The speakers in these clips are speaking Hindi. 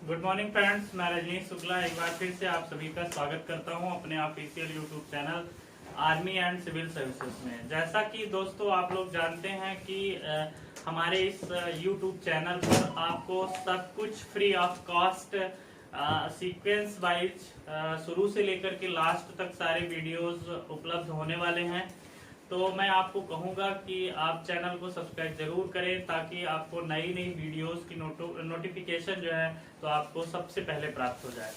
गुड मॉर्निंग फ्रेंड्स, मैं रजनीश शुक्ला एक बार फिर से आप सभी का स्वागत करता हूं अपने official YouTube channel army and civil services में। जैसा कि दोस्तों आप लोग जानते हैं कि हमारे इस यूट्यूब चैनल पर आपको सब कुछ free of cost sequence wise शुरू से लेकर के लास्ट तक सारे वीडियोस उपलब्ध होने वाले हैं। तो मैं आपको कहूंगा कि आप चैनल को सब्सक्राइब जरूर करें ताकि आपको नई नई वीडियोस की नोटिफिकेशन जो है तो आपको सबसे पहले प्राप्त हो जाए।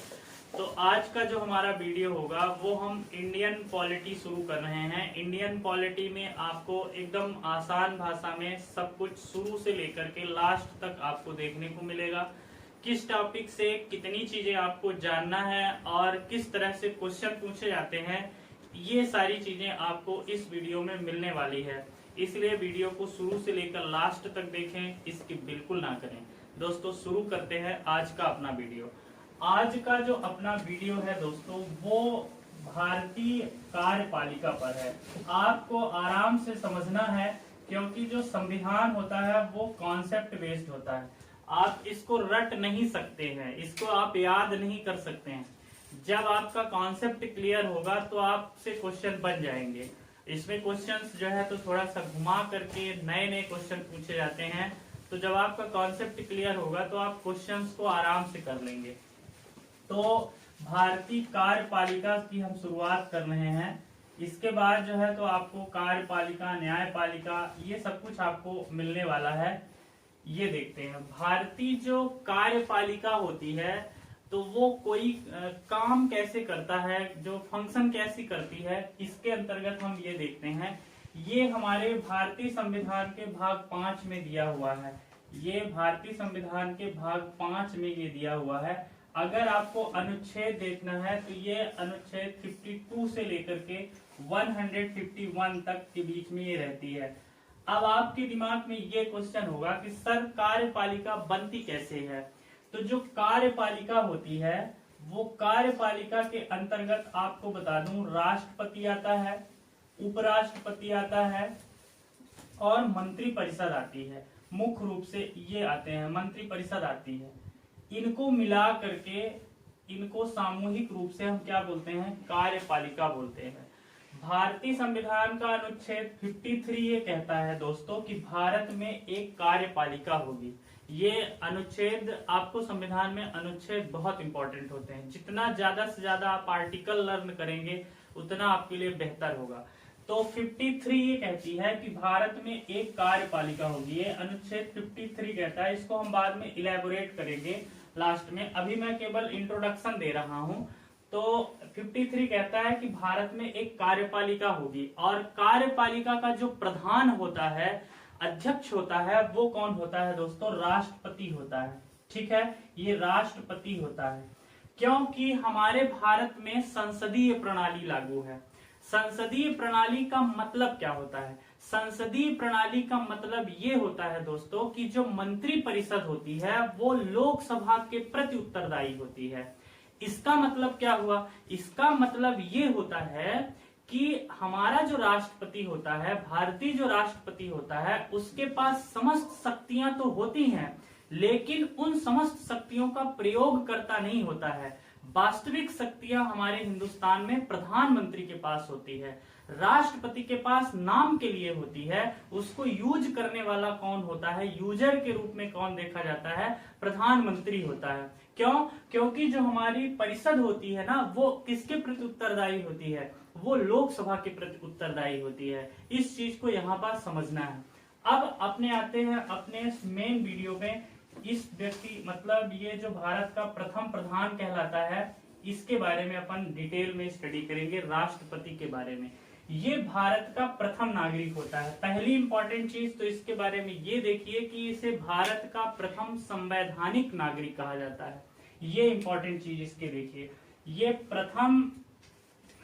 तो आज का जो हमारा वीडियो होगा वो हम इंडियन पॉलिटी शुरू कर रहे हैं। इंडियन पॉलिटी में आपको एकदम आसान भाषा में सब कुछ शुरू से लेकर के लास्ट तक आपको देखने को मिलेगा। किस टॉपिक से कितनी चीजें आपको जानना है और किस तरह से क्वेश्चन पूछे जाते हैं, ये सारी चीजें आपको इस वीडियो में मिलने वाली है। इसलिए वीडियो को शुरू से लेकर लास्ट तक देखें, इसकी बिल्कुल ना करें। दोस्तों शुरू करते हैं आज का अपना वीडियो। आज का जो अपना वीडियो है दोस्तों वो भारतीय कार्यपालिका पर है। आपको आराम से समझना है क्योंकि जो संविधान होता है वो कॉन्सेप्ट बेस्ड होता है। आप इसको रट नहीं सकते हैं, इसको आप याद नहीं कर सकते हैं। जब आपका कॉन्सेप्ट क्लियर होगा तो आपसे क्वेश्चन बन जाएंगे। इसमें क्वेश्चंस जो है तो थोड़ा सा घुमा करके नए नए क्वेश्चन पूछे जाते हैं। तो जब आपका कॉन्सेप्ट क्लियर होगा तो आप क्वेश्चंस को आराम से कर लेंगे। तो भारतीय कार्यपालिका की हम शुरुआत कर रहे हैं। इसके बाद जो है तो आपको कार्यपालिका, न्यायपालिका, ये सब कुछ आपको मिलने वाला है। ये देखते हैं भारतीय जो कार्यपालिका होती है तो वो कोई काम कैसे करता है, जो फंक्शन कैसी करती है, इसके अंतर्गत हम ये देखते हैं। ये हमारे भारतीय संविधान के भाग 5 में दिया हुआ है। ये भारतीय संविधान के भाग 5 में ये दिया हुआ है। अगर आपको अनुच्छेद देखना है तो ये अनुच्छेद 52 से लेकर के 151 तक के बीच में ये रहती है। अब आपके दिमाग में ये क्वेश्चन होगा कि सर कार्यपालिका बनती कैसे है। तो जो कार्यपालिका होती है वो कार्यपालिका के अंतर्गत आपको बता दूं राष्ट्रपति आता है, उपराष्ट्रपति आता है और मंत्री परिषद आती है। मुख्य रूप से ये आते हैं, मंत्री परिषद आती है। इनको मिला करके इनको सामूहिक रूप से हम क्या बोलते हैं, कार्यपालिका बोलते हैं। भारतीय संविधान का अनुच्छेद 53 ये कहता है दोस्तों कि भारत में एक कार्यपालिका होगी। ये अनुच्छेद आपको संविधान में अनुच्छेद बहुत इंपॉर्टेंट होते हैं। जितना ज्यादा से ज्यादा आप आर्टिकल लर्न करेंगे उतना आपके लिए बेहतर होगा। तो 53 ये कहती है कि भारत में एक कार्यपालिका होगी। ये अनुच्छेद 53 कहता है। इसको हम बाद में इलेबोरेट करेंगे लास्ट में, अभी मैं केवल इंट्रोडक्शन दे रहा हूं। तो 53 कहता है कि भारत में एक कार्यपालिका होगी और कार्यपालिका का जो प्रधान होता है, अध्यक्ष होता है, वो कौन होता है दोस्तों, राष्ट्रपति होता है। ठीक है, ये राष्ट्रपति होता है। क्योंकि हमारे भारत में संसदीय प्रणाली लागू है। संसदीय प्रणाली का मतलब क्या होता है, संसदीय प्रणाली का मतलब ये होता है दोस्तों कि जो मंत्री परिषद होती है वो लोकसभा के प्रति उत्तरदायी होती है। इसका मतलब क्या हुआ, इसका मतलब ये होता है कि हमारा जो राष्ट्रपति होता है, भारतीय जो राष्ट्रपति होता है, उसके पास समस्त शक्तियां तो होती हैं लेकिन उन समस्त शक्तियों का प्रयोग करता नहीं होता है। वास्तविक शक्तियां हमारे हिंदुस्तान में प्रधानमंत्री के पास होती है, राष्ट्रपति के पास नाम के लिए होती है। उसको यूज करने वाला कौन होता है, यूजर के रूप में कौन देखा जाता है, प्रधानमंत्री होता है। क्यों, क्योंकि जो हमारी परिषद होती है ना वो किसके प्रति उत्तरदायी होती है, वो लोकसभा के प्रति उत्तरदायी होती है। इस चीज को यहाँ पर समझना है। अब अपने आते हैं अपने मेन वीडियो पे। इस व्यक्ति मतलब ये जो भारत का प्रथम प्रधान कहलाता है, इसके बारे में अपन डिटेल में स्टडी करेंगे, राष्ट्रपति के बारे में। ये भारत का प्रथम नागरिक होता है। पहली इंपॉर्टेंट चीज तो इसके बारे में ये देखिए कि इसे भारत का प्रथम संवैधानिक नागरिक कहा जाता है। ये इंपॉर्टेंट चीज इसके देखिए, ये प्रथम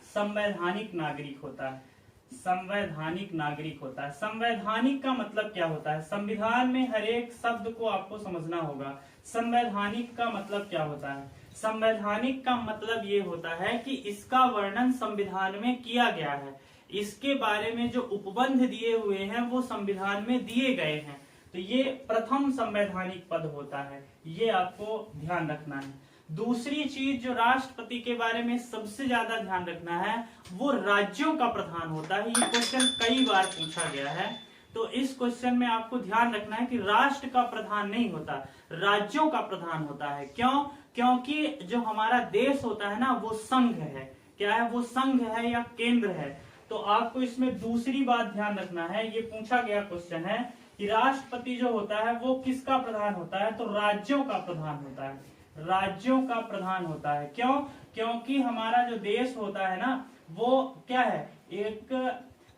संवैधानिक नागरिक होता है। संवैधानिक नागरिक होता है। संवैधानिक का मतलब क्या होता है, संविधान में हर एक शब्द को आपको समझना होगा। संवैधानिक का मतलब क्या होता है, संवैधानिक का मतलब ये होता है कि इसका वर्णन संविधान में किया गया है। इसके बारे में जो उपबंध दिए हुए हैं वो संविधान में दिए गए हैं। तो ये प्रथम संवैधानिक पद होता है, ये आपको ध्यान रखना है। दूसरी चीज जो राष्ट्रपति के बारे में सबसे ज्यादा ध्यान रखना है वो राज्यों का प्रधान होता है। ये क्वेश्चन कई बार पूछा गया है, तो इस क्वेश्चन में आपको ध्यान रखना है कि राष्ट्र का प्रधान नहीं होता, राज्यों का प्रधान होता है। क्यों? क्योंकि जो हमारा देश होता है ना वो संघ है। क्या है? वो संघ है या केंद्र है। तो आपको इसमें दूसरी बात ध्यान रखना है, ये पूछा गया क्वेश्चन है कि राष्ट्रपति जो होता है वो किसका प्रधान होता है, तो राज्यों का प्रधान होता है, राज्यों का प्रधान होता है। क्यों? क्योंकि हमारा जो देश होता है ना वो क्या है, एक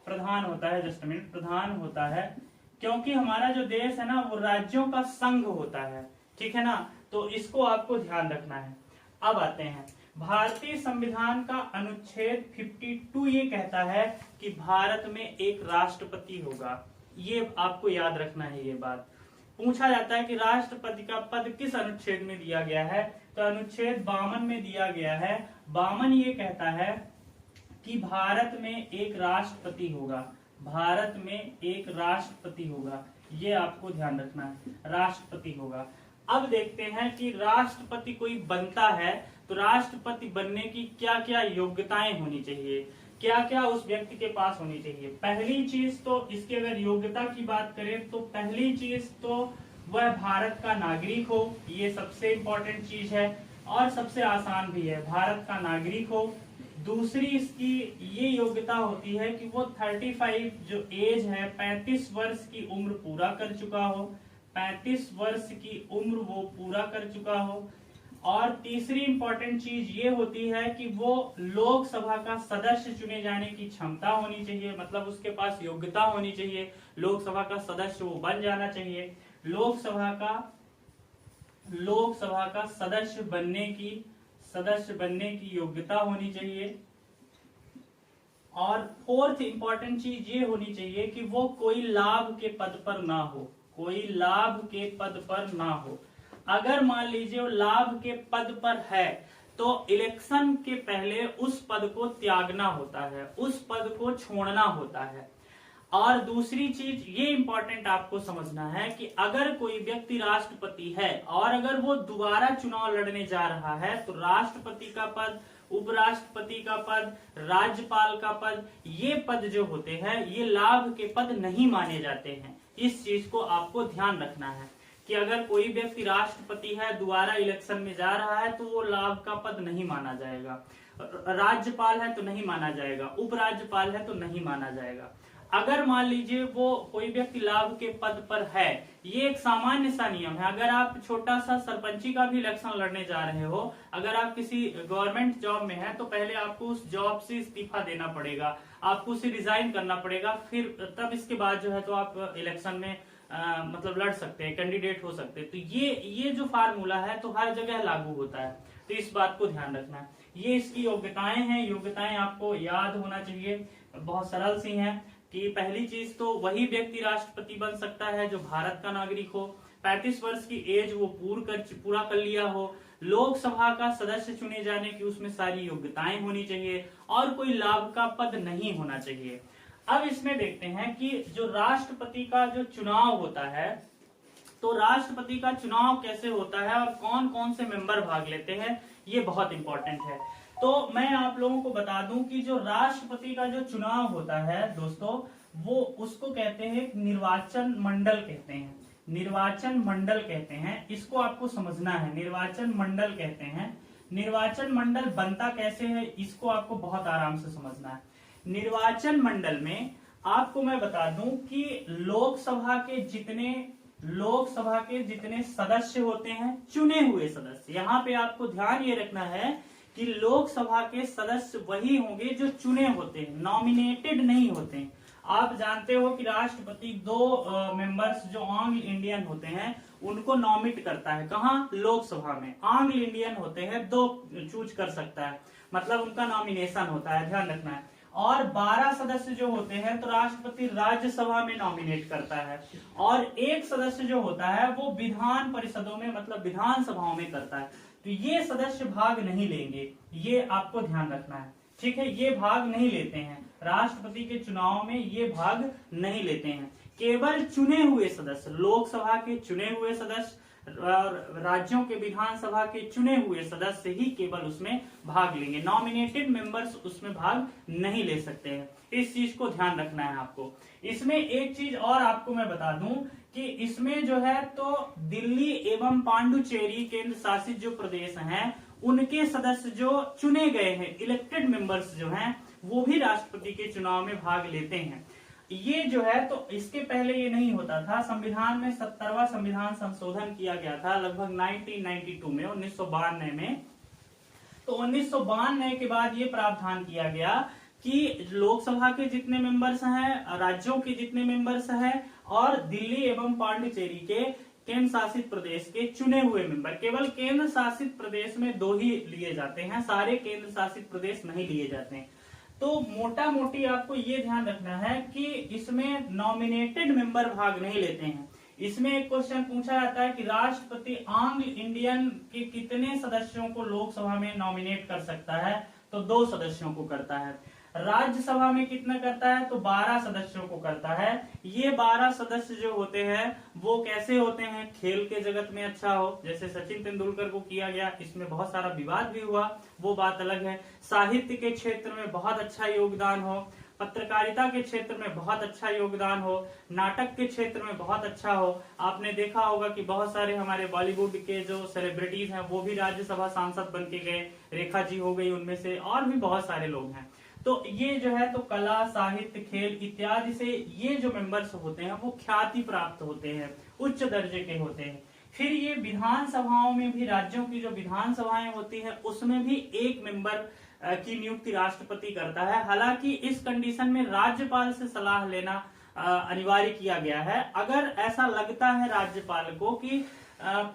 प्रधान होता है, जस्ट मिनट, प्रधान होता है क्योंकि हमारा जो देश है ना वो राज्यों का संघ होता है, ठीक है ना। तो इसको आपको ध्यान रखना है। अब आते हैं भारतीय संविधान का अनुच्छेद 52 ये कहता है कि भारत में एक राष्ट्रपति होगा। ये आपको याद रखना है। ये बात पूछा जाता है कि राष्ट्रपति का पद किस अनुच्छेद में दिया गया है, तो अनुच्छेद 52 में दिया गया है। 52 ये कहता है कि भारत में एक राष्ट्रपति होगा, भारत में एक राष्ट्रपति होगा। ये आपको ध्यान रखना है, राष्ट्रपति होगा। अब देखते हैं कि राष्ट्रपति कोई बनता है तो राष्ट्रपति बनने की क्या क्या योग्यताएं होनी चाहिए, क्या क्या उस व्यक्ति के पास होनी चाहिए। पहली चीज तो इसकी अगर योग्यता की बात करें तो पहली चीज तो वह भारत का नागरिक हो, ये सबसे इंपॉर्टेंट चीज है और सबसे आसान भी है, भारत का नागरिक हो। दूसरी इसकी ये योग्यता होती है कि वो 35 जो एज है 35 वर्ष की उम्र पूरा कर चुका हो, 35 वर्ष की उम्र वो पूरा कर चुका हो। और तीसरी इंपॉर्टेंट चीज ये होती है कि वो लोकसभा का सदस्य चुने जाने की क्षमता होनी चाहिए, मतलब उसके पास योग्यता होनी चाहिए, लोकसभा का सदस्य वो बन जाना चाहिए, लोकसभा का सदस्य बनने की योग्यता होनी चाहिए। और फोर्थ इंपॉर्टेंट चीज ये होनी चाहिए कि वो कोई लाभ के पद पर ना हो, कोई लाभ के पद पर ना हो। अगर मान लीजिए वो लाभ के पद पर है तो इलेक्शन के पहले उस पद को त्यागना होता है, उस पद को छोड़ना होता है। और दूसरी चीज ये इंपॉर्टेंट आपको समझना है कि अगर कोई व्यक्ति राष्ट्रपति है और अगर वो दोबारा चुनाव लड़ने जा रहा है तो राष्ट्रपति का पद, उपराष्ट्रपति का पद, राज्यपाल का पद, ये पद जो होते हैं ये लाभ के पद नहीं माने जाते हैं। इस चीज को आपको ध्यान रखना है कि अगर कोई व्यक्ति राष्ट्रपति है दोबारा इलेक्शन में जा रहा है तो वो लाभ का पद नहीं माना जाएगा, राज्यपाल है तो नहीं माना जाएगा, उपराज्यपाल है तो नहीं माना जाएगा। अगर मान लीजिए वो कोई व्यक्ति लाभ के पद पर है, ये एक सामान्य सा नियम है। अगर आप छोटा सा सरपंची का भी इलेक्शन लड़ने जा रहे हो, अगर आप किसी गवर्नमेंट जॉब में हैं तो पहले आपको उस जॉब से इस्तीफा देना पड़ेगा, आपको उसे रिजाइन करना पड़ेगा, फिर तब इसके बाद जो है तो आप इलेक्शन में मतलब लड़ सकते हैं, कैंडिडेट हो सकते हैं। तो ये जो फार्मूला है तो हर जगह लागू होता है, तो इस बात को ध्यान रखना है। ये इसकी योग्यताएं हैं, योग्यताएं आपको याद होना चाहिए, बहुत सरल सी हैं कि पहली चीज तो वही व्यक्ति राष्ट्रपति बन सकता है जो भारत का नागरिक हो, 35 वर्ष की एज वो पूरा कर लिया हो, लोकसभा का सदस्य चुने जाने की उसमें सारी योग्यताएं होनी चाहिए और कोई लाभ का पद नहीं होना चाहिए। अब इसमें देखते हैं कि जो राष्ट्रपति का जो चुनाव होता है तो राष्ट्रपति का चुनाव कैसे होता है और कौन कौन से मेंबर भाग लेते हैं, ये बहुत इंपॉर्टेंट है। तो मैं आप लोगों को बता दूं कि जो राष्ट्रपति का जो चुनाव होता है दोस्तों, वो उसको कहते हैं निर्वाचन मंडल कहते हैं, निर्वाचन मंडल कहते हैं। इसको आपको समझना है, निर्वाचन मंडल कहते हैं। निर्वाचन मंडल बनता कैसे है इसको आपको बहुत आराम से समझना है। निर्वाचन मंडल में आपको मैं बता दूं कि लोकसभा के जितने सदस्य होते हैं, चुने हुए सदस्य, यहाँ पे आपको ध्यान ये रखना है कि लोकसभा के सदस्य वही होंगे जो चुने होते हैं, नॉमिनेटेड नहीं होते हैं। आप जानते हो कि राष्ट्रपति 2 मेंबर्स जो आंग्ल इंडियन होते हैं उनको नॉमिनेट करता है, कहाँ? लोकसभा में। आंग्ल इंडियन होते हैं 2 चूज कर सकता है, मतलब उनका नॉमिनेशन होता है, ध्यान रखना है। और 12 सदस्य जो होते हैं तो राष्ट्रपति राज्यसभा में नॉमिनेट करता है और 1 सदस्य जो होता है वो विधान परिषदों में मतलब विधानसभाओं में करता है। तो ये सदस्य भाग नहीं लेंगे, ये आपको ध्यान रखना है, ठीक है। ये भाग नहीं लेते हैं, राष्ट्रपति के चुनाव में ये भाग नहीं लेते हैं। केवल चुने हुए सदस्य, लोकसभा के चुने हुए सदस्य और राज्यों के विधानसभा के चुने हुए सदस्य ही केवल उसमें भाग लेंगे। नॉमिनेटेड मेंबर्स उसमें भाग नहीं ले सकते हैं। इस चीज को ध्यान रखना है आपको। इसमें एक चीज और आपको मैं बता दूं कि इसमें जो है तो दिल्ली एवं पांडुचेरी केंद्र शासित जो प्रदेश हैं, उनके सदस्य जो चुने गए हैं, इलेक्टेड मेंबर्स जो हैं, वो भी राष्ट्रपति के चुनाव में भाग लेते हैं। ये जो है तो इसके पहले ये नहीं होता था। संविधान में 70वां संविधान संशोधन किया गया था लगभग 1992 में, 1992 में। तो 1992 के बाद ये प्रावधान किया गया कि लोकसभा के जितने मेंबर्स हैं, राज्यों के जितने मेंबर्स हैं और दिल्ली एवं पांडिचेरी के केंद्र शासित प्रदेश के चुने हुए मेंबर, केवल केंद्र शासित प्रदेश में 2 ही लिए जाते हैं, सारे केंद्र शासित प्रदेश नहीं लिए जाते हैं। तो मोटा मोटी आपको ये ध्यान रखना है कि इसमें नॉमिनेटेड मेंबर भाग नहीं लेते हैं। इसमें एक क्वेश्चन पूछा जाता है कि राष्ट्रपति आंग्ल इंडियन के कितने सदस्यों को लोकसभा में नॉमिनेट कर सकता है, तो 2 सदस्यों को करता है। राज्यसभा में कितना करता है, तो 12 सदस्यों को करता है। ये 12 सदस्य जो होते हैं वो कैसे होते हैं, खेल के जगत में अच्छा हो, जैसे सचिन तेंदुलकर को किया गया, इसमें बहुत सारा विवाद भी हुआ, वो बात अलग है। साहित्य के क्षेत्र में बहुत अच्छा योगदान हो, पत्रकारिता के क्षेत्र में बहुत अच्छा योगदान हो, नाटक के क्षेत्र में बहुत अच्छा हो। आपने देखा होगा कि बहुत सारे हमारे बॉलीवुड के जो सेलिब्रिटीज हैं वो भी राज्यसभा सांसद बन के गए, रेखा जी हो गई उनमें से, और भी बहुत सारे लोग हैं। तो ये जो है तो कला, साहित्य, खेल इत्यादि से ये जो मेंबर्स होते हैं वो ख्याति प्राप्त होते हैं, उच्च दर्जे के होते हैं। फिर ये विधानसभाओं में भी, राज्यों की जो विधानसभाएं होती है उसमें भी एक मेंबर की नियुक्ति राष्ट्रपति करता है। हालांकि इस कंडीशन में राज्यपाल से सलाह लेना अनिवार्य किया गया है। अगर ऐसा लगता है राज्यपाल को कि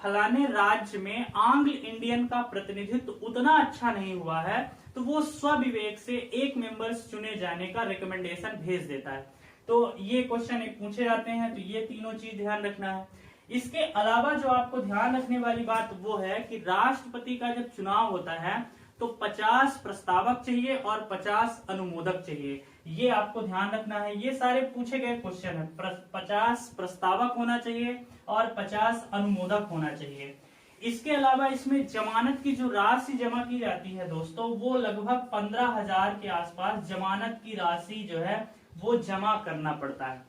फलाने राज्य में आंग्ल इंडियन का प्रतिनिधित्व उतना अच्छा नहीं हुआ है, तो वो स्वविवेक से एक मेंबर्स चुने जाने का रिकमेंडेशन भेज देता है। तो ये क्वेश्चन पूछे जाते हैं, तो ये तीनों चीज ध्यान रखना है। इसके अलावा जो आपको ध्यान रखने वाली बात वो है कि राष्ट्रपति का जब चुनाव होता है तो 50 प्रस्तावक चाहिए और 50 अनुमोदक चाहिए। ये आपको ध्यान रखना है। ये सारे पूछे गए क्वेश्चन है। 50 प्रस्तावक होना चाहिए और 50 अनुमोदक होना चाहिए। इसके अलावा इसमें जमानत की जो राशि जमा की जाती है दोस्तों, वो लगभग 15,000 के आसपास जमानत की राशि जो है वो जमा करना पड़ता है।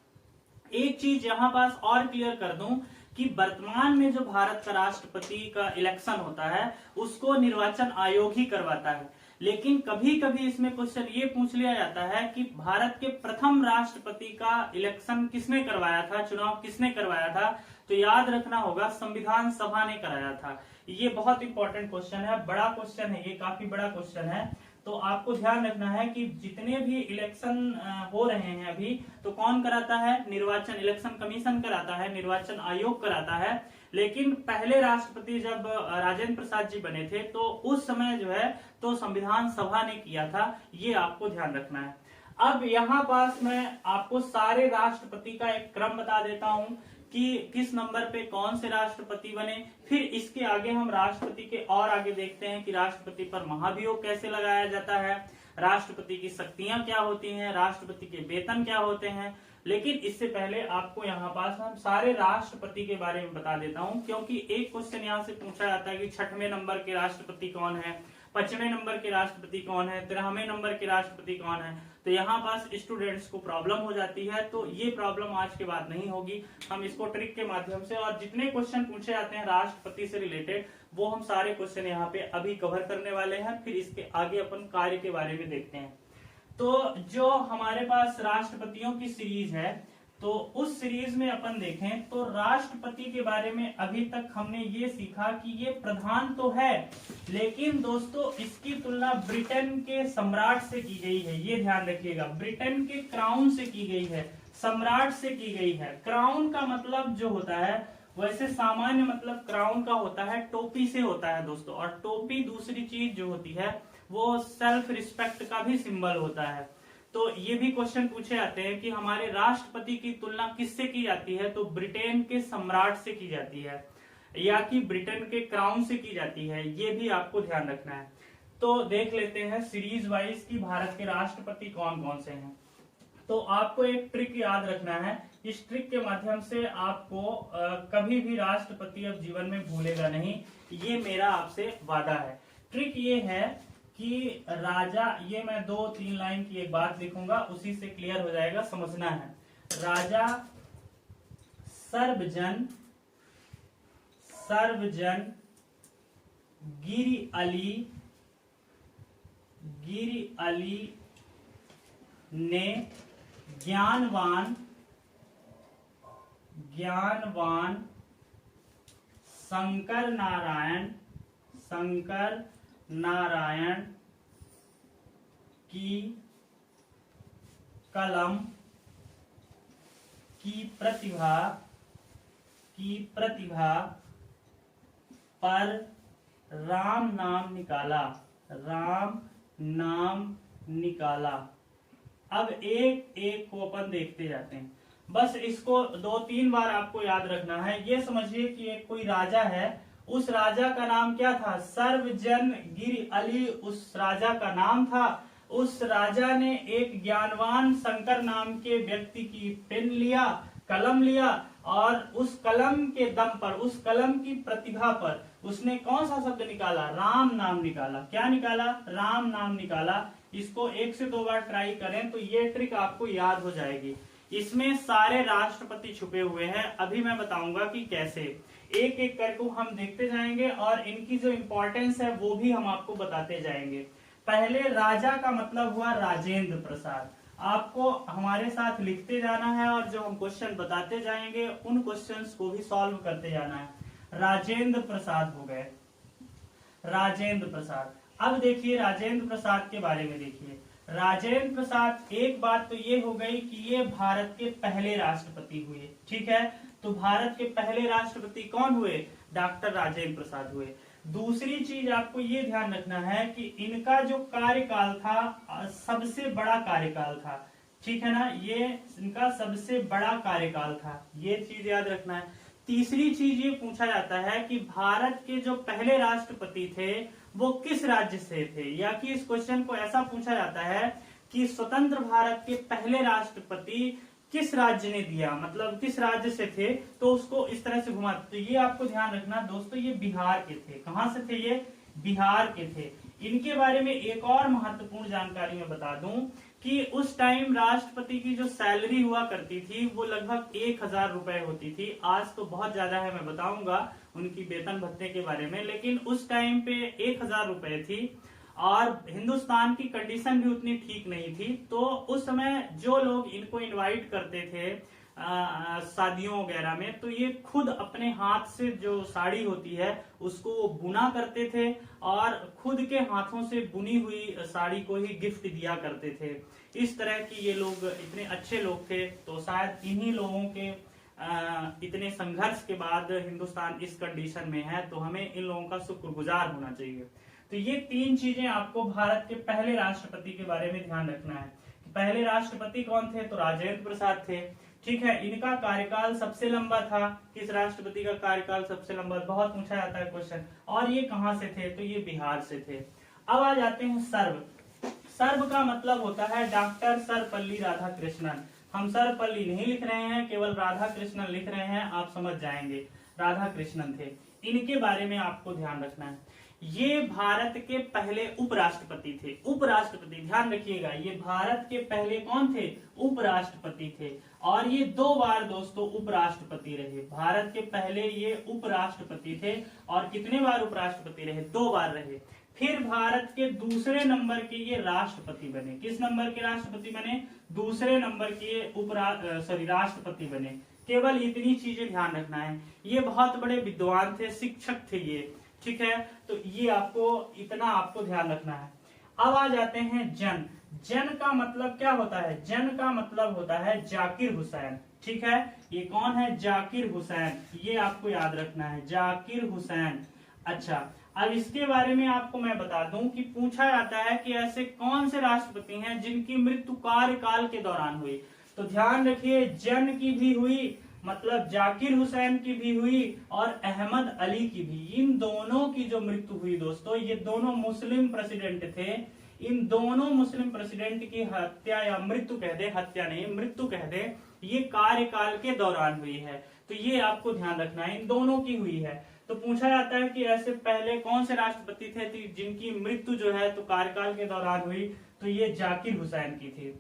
एक चीज यहाँ पास और क्लियर कर दूं कि वर्तमान में जो भारत का राष्ट्रपति का इलेक्शन होता है उसको निर्वाचन आयोग ही करवाता है। लेकिन कभी कभी इसमें क्वेश्चन ये पूछ लिया जाता है कि भारत के प्रथम राष्ट्रपति का इलेक्शन किसने करवाया था, चुनाव किसने करवाया था, तो याद रखना होगा संविधान सभा ने कराया था। ये बहुत इंपॉर्टेंट क्वेश्चन है, बड़ा क्वेश्चन है, ये काफी बड़ा क्वेश्चन है। तो आपको ध्यान रखना है कि जितने भी इलेक्शन हो रहे हैं अभी, तो कौन कराता है, निर्वाचन इलेक्शन कमीशन कराता है, निर्वाचन आयोग कराता है। लेकिन पहले राष्ट्रपति जब राजेंद्र प्रसाद जी बने थे तो उस समय जो है तो संविधान सभा ने किया था। ये आपको ध्यान रखना है। अब यहाँ पास मैं आपको सारे राष्ट्रपति का एक क्रम बता देता हूँ कि किस नंबर पे कौन से राष्ट्रपति बने। फिर इसके आगे हम राष्ट्रपति के और आगे देखते हैं कि राष्ट्रपति पर महाभियोग कैसे लगाया जाता है, राष्ट्रपति की शक्तियां क्या होती हैं, राष्ट्रपति के वेतन क्या होते हैं। लेकिन इससे पहले आपको यहाँ पास हम सारे राष्ट्रपति के बारे में बता देता हूँ, क्योंकि एक क्वेश्चन यहाँ से पूछा जाता है कि 6वें नंबर के राष्ट्रपति कौन है, 5वें नंबर के राष्ट्रपति कौन है, 13वें नंबर के राष्ट्रपति कौन है। तो यहाँ पास स्टूडेंट्स को प्रॉब्लम हो जाती है। तो ये प्रॉब्लम आज के बाद नहीं होगी। हम इसको ट्रिक के माध्यम से, और जितने क्वेश्चन पूछे जाते हैं राष्ट्रपति से रिलेटेड वो हम सारे क्वेश्चन यहाँ पे अभी कवर करने वाले हैं। फिर इसके आगे अपन कार्य के बारे में देखते हैं। तो जो हमारे पास राष्ट्रपतियों की सीरीज है, तो उस सीरीज में अपन देखें तो राष्ट्रपति के बारे में अभी तक हमने ये सीखा कि ये प्रधान तो है, लेकिन दोस्तों इसकी तुलना ब्रिटेन के सम्राट से की गई है। ये ध्यान रखिएगा, ब्रिटेन के क्राउन से की गई है, सम्राट से की गई है। क्राउन का मतलब जो होता है, वैसे सामान्य मतलब क्राउन का होता है टोपी से होता है दोस्तों, और टोपी दूसरी चीज जो होती है वो सेल्फ रिस्पेक्ट का भी सिंबल होता है। तो ये भी क्वेश्चन पूछे जाते हैं कि हमारे राष्ट्रपति की तुलना किससे की जाती है, तो ब्रिटेन के सम्राट से की जाती है या कि ब्रिटेन के क्राउन से की जाती है। ये भी आपको ध्यान रखना है। तो देख लेते हैं सीरीज वाइज कि भारत के राष्ट्रपति कौन कौन से हैं। तो आपको एक ट्रिक याद रखना है इस ट्रिक के माध्यम से आपको कभी भी राष्ट्रपति अब जीवन में भूलेगा नहीं, ये मेरा आपसे वादा है। ट्रिक ये है कि राजा, ये मैं 2-3 लाइन की एक बात लिखूंगा, उसी से क्लियर हो जाएगा, समझना है। राजा सर्वजन गिरि अली ने ज्ञानवान शंकर नारायण की कलम की प्रतिभा पर राम नाम निकाला। अब एक एक को अपन देखते जाते हैं, बस इसको 2-3 बार आपको याद रखना है। ये समझिए कि एक कोई राजा है, उस राजा का नाम क्या था? सर्वजन गिरि अली उस राजा का नाम था। उस राजा ने एक ज्ञानवान शंकर नाम के व्यक्ति की पेन लिया, कलम लिया, और उस कलम के दम पर, उस कलम की प्रतिभा पर उसने कौन सा शब्द निकाला? राम नाम निकाला। क्या निकाला? राम नाम निकाला। इसको 1 से 2 बार ट्राई करें तो ये ट्रिक आपको याद हो जाएगी। इसमें सारे राष्ट्रपति छुपे हुए हैं, अभी मैं बताऊंगा कि कैसे। एक एक करके हम देखते जाएंगे और इनकी जो इंपॉर्टेंस है वो भी हम आपको बताते जाएंगे। पहले राजा का मतलब हुआ राजेंद्र प्रसाद। आपको हमारे साथ लिखते जाना है और जो हम क्वेश्चन बताते जाएंगे उन क्वेश्चंस को भी सॉल्व करते जाना है। राजेंद्र प्रसाद हो गए, राजेंद्र प्रसाद। अब देखिए राजेंद्र प्रसाद के बारे में देखिए। राजेंद्र प्रसाद, एक बात तो ये हो गई कि ये भारत के पहले राष्ट्रपति हुए, ठीक है। तो भारत के पहले राष्ट्रपति कौन हुए? डॉक्टर राजेंद्र प्रसाद हुए। दूसरी चीज आपको ये ध्यान रखना है कि इनका जो कार्यकाल था सबसे बड़ा कार्यकाल था, ठीक है ना, ये इनका सबसे बड़ा कार्यकाल था, ये चीज याद रखना है। तीसरी चीज ये पूछा जाता है कि भारत के जो पहले राष्ट्रपति थे वो किस राज्य से थे, या कि इस क्वेश्चन को ऐसा पूछा जाता है कि स्वतंत्र भारत के पहले राष्ट्रपति किस राज्य ने दिया, मतलब किस राज्य से थे, तो उसको इस तरह से घुमा। तो ये आपको ध्यान रखना दोस्तों, ये बिहार के थे। कहां से थे ये? बिहार के थे। इनके बारे में एक और महत्वपूर्ण जानकारी मैं बता दूं कि उस टाइम राष्ट्रपति की जो सैलरी हुआ करती थी वो लगभग 1000 रुपए होती थी। आज तो बहुत ज्यादा है, मैं बताऊंगा उनकी वेतन भत्ते के बारे में, लेकिन उस टाइम पे 1000 रुपए थी और हिंदुस्तान की कंडीशन भी उतनी ठीक नहीं थी। तो उस समय जो लोग इनको इनवाइट करते थे शादियों वगैरह में, तो ये खुद अपने हाथ से जो साड़ी होती है उसको वो बुना करते थे और खुद के हाथों से बुनी हुई साड़ी को ही गिफ्ट दिया करते थे। इस तरह की ये लोग इतने अच्छे लोग थे। तो शायद इन्हीं लोगों के इतने संघर्ष के बाद हिंदुस्तान इस कंडीशन में है, तो हमें इन लोगों का शुक्रगुजार होना चाहिए। तो ये 3 चीजें आपको भारत के पहले राष्ट्रपति के बारे में ध्यान रखना है। पहले राष्ट्रपति कौन थे? तो राजेंद्र प्रसाद थे, ठीक है। इनका कार्यकाल सबसे लंबा था। किस राष्ट्रपति का कार्यकाल सबसे लंबा? बहुत पूछा जाता है क्वेश्चन। और ये कहां से थे? तो ये बिहार से थे। अब आ जाते हैं सर्व। सर्व का मतलब होता है डॉक्टर सर्वपल्ली राधाकृष्णन। हम सर्वपल्ली नहीं लिख रहे हैं, केवल राधाकृष्णन लिख रहे हैं, आप समझ जाएंगे। राधाकृष्णन थे। इनके बारे में आपको ध्यान रखना है। ये भारत के पहले उपराष्ट्रपति थे। उपराष्ट्रपति, ध्यान रखिएगा, ये भारत के पहले कौन थे? उपराष्ट्रपति थे। और ये 2 बार दोस्तों उपराष्ट्रपति रहे। भारत के पहले ये उपराष्ट्रपति थे और कितने बार उपराष्ट्रपति रहे? 2 बार रहे। फिर भारत के दूसरे नंबर के ये राष्ट्रपति बने। किस नंबर के राष्ट्रपति बने? दूसरे नंबर के राष्ट्रपति बने। केवल इतनी चीजें ध्यान रखना है। ये बहुत बड़े विद्वान थे, शिक्षक थे ये, ठीक है। तो ये आपको इतना आपको ध्यान रखना है। अब आ जाते हैं जन। जन का मतलब क्या होता है? जन का मतलब होता है जाकिर हुसैन, ठीक है। ये कौन है? जाकिर हुसैन। ये आपको याद रखना है, जाकिर हुसैन। अच्छा, अब इसके बारे में आपको मैं बता दूं कि पूछा जाता है कि ऐसे कौन से राष्ट्रपति हैं जिनकी मृत्यु कार्यकाल के दौरान हुई। तो ध्यान रखिए, जन की भी हुई, मतलब जाकिर हुसैन की भी हुई, और अहमद अली की भी। इन दोनों की जो मृत्यु हुई दोस्तों, ये दोनों मुस्लिम प्रेसिडेंट थे। इन दोनों मुस्लिम प्रेसिडेंट की हत्या या मृत्यु कह दे, हत्या नहीं मृत्यु कह दे, ये कार्यकाल के दौरान हुई है। तो ये आपको ध्यान रखना है, इन दोनों की हुई है। तो पूछा जाता है कि ऐसे पहले कौन से राष्ट्रपति थे जिनकी मृत्यु जो है तो कार्यकाल के दौरान हुई, तो ये जाकिर हुसैन की थी।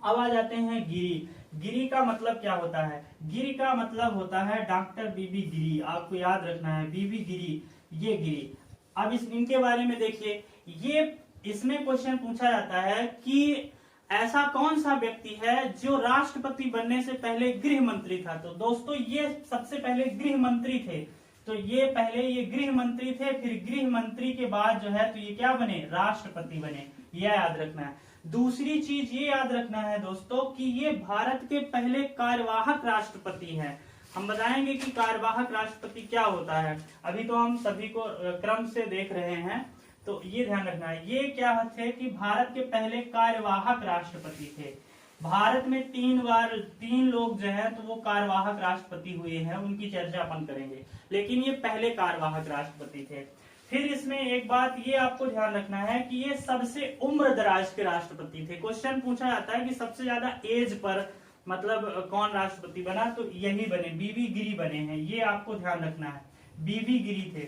अब आ जाते हैं गिरी। गिरी का मतलब क्या होता है? गिरी का मतलब होता है डॉक्टर बीबी गिरी, आपको याद रखना है, बीबी गिरी, ये गिरी। अब इनके बारे में देखिए, ये इसमें क्वेश्चन पूछा जाता है कि ऐसा कौन सा व्यक्ति है जो राष्ट्रपति बनने से पहले गृह मंत्री था। तो दोस्तों ये सबसे पहले गृह मंत्री थे, तो ये पहले ये गृह मंत्री थे, फिर गृह मंत्री के बाद जो है तो ये क्या बने? राष्ट्रपति बने, यह याद रखना है। दूसरी चीज ये याद रखना है दोस्तों कि ये भारत के पहले कार्यवाहक राष्ट्रपति हैं। हम बताएंगे कि कार्यवाहक राष्ट्रपति क्या होता है, अभी तो हम सभी को क्रम से देख रहे हैं, तो ये ध्यान रखना है। ये क्या थे कि भारत के पहले कार्यवाहक राष्ट्रपति थे। भारत में 3 लोग जो है तो वो कार्यवाहक राष्ट्रपति हुए हैं, उनकी चर्चा अपन करेंगे, लेकिन ये पहले कार्यवाहक राष्ट्रपति थे। फिर इसमें एक बात ये आपको ध्यान रखना है कि ये सबसे उम्र दराज के राष्ट्रपति थे। क्वेश्चन पूछा जाता है कि सबसे ज्यादा एज पर मतलब कौन राष्ट्रपति बना, तो यही बने, बीबी गिरी बने हैं, ये आपको ध्यान रखना है, बीबी गिरी थे।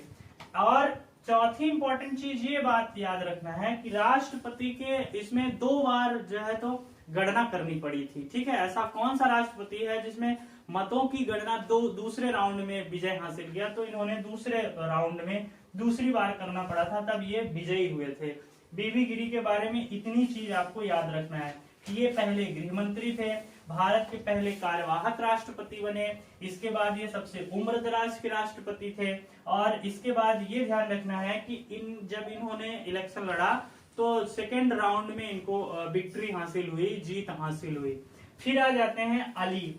और चौथी इंपॉर्टेंट चीज ये बात याद रखना है कि राष्ट्रपति के इसमें 2 बार जो है तो गणना करनी पड़ी थी। ठीक है, ऐसा कौन सा राष्ट्रपति है जिसमें मतों की गणना दूसरे राउंड में विजय हासिल किया, तो इन्होंने दूसरे राउंड में दूसरी बार करना पड़ा था, तब ये विजयी हुए थे। बीबी गिरी के बारे में इतनी चीज आपको याद रखना है कि ये पहले गृह मंत्री थे, भारत के पहले कार्यवाहक राष्ट्रपति बने, इसके बाद ये सबसे उम्र दराज के राष्ट्रपति थे, और इसके बाद ये ध्यान रखना है कि जब इन्होंने इलेक्शन लड़ा तो सेकेंड राउंड में इनको विक्ट्री हासिल हुई, जीत हासिल हुई। फिर आ जाते हैं अली,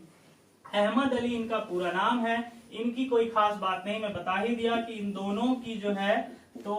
अहमद अली इनका पूरा नाम है। इनकी कोई खास बात नहीं, मैं बता ही दिया कि इन दोनों की जो है तो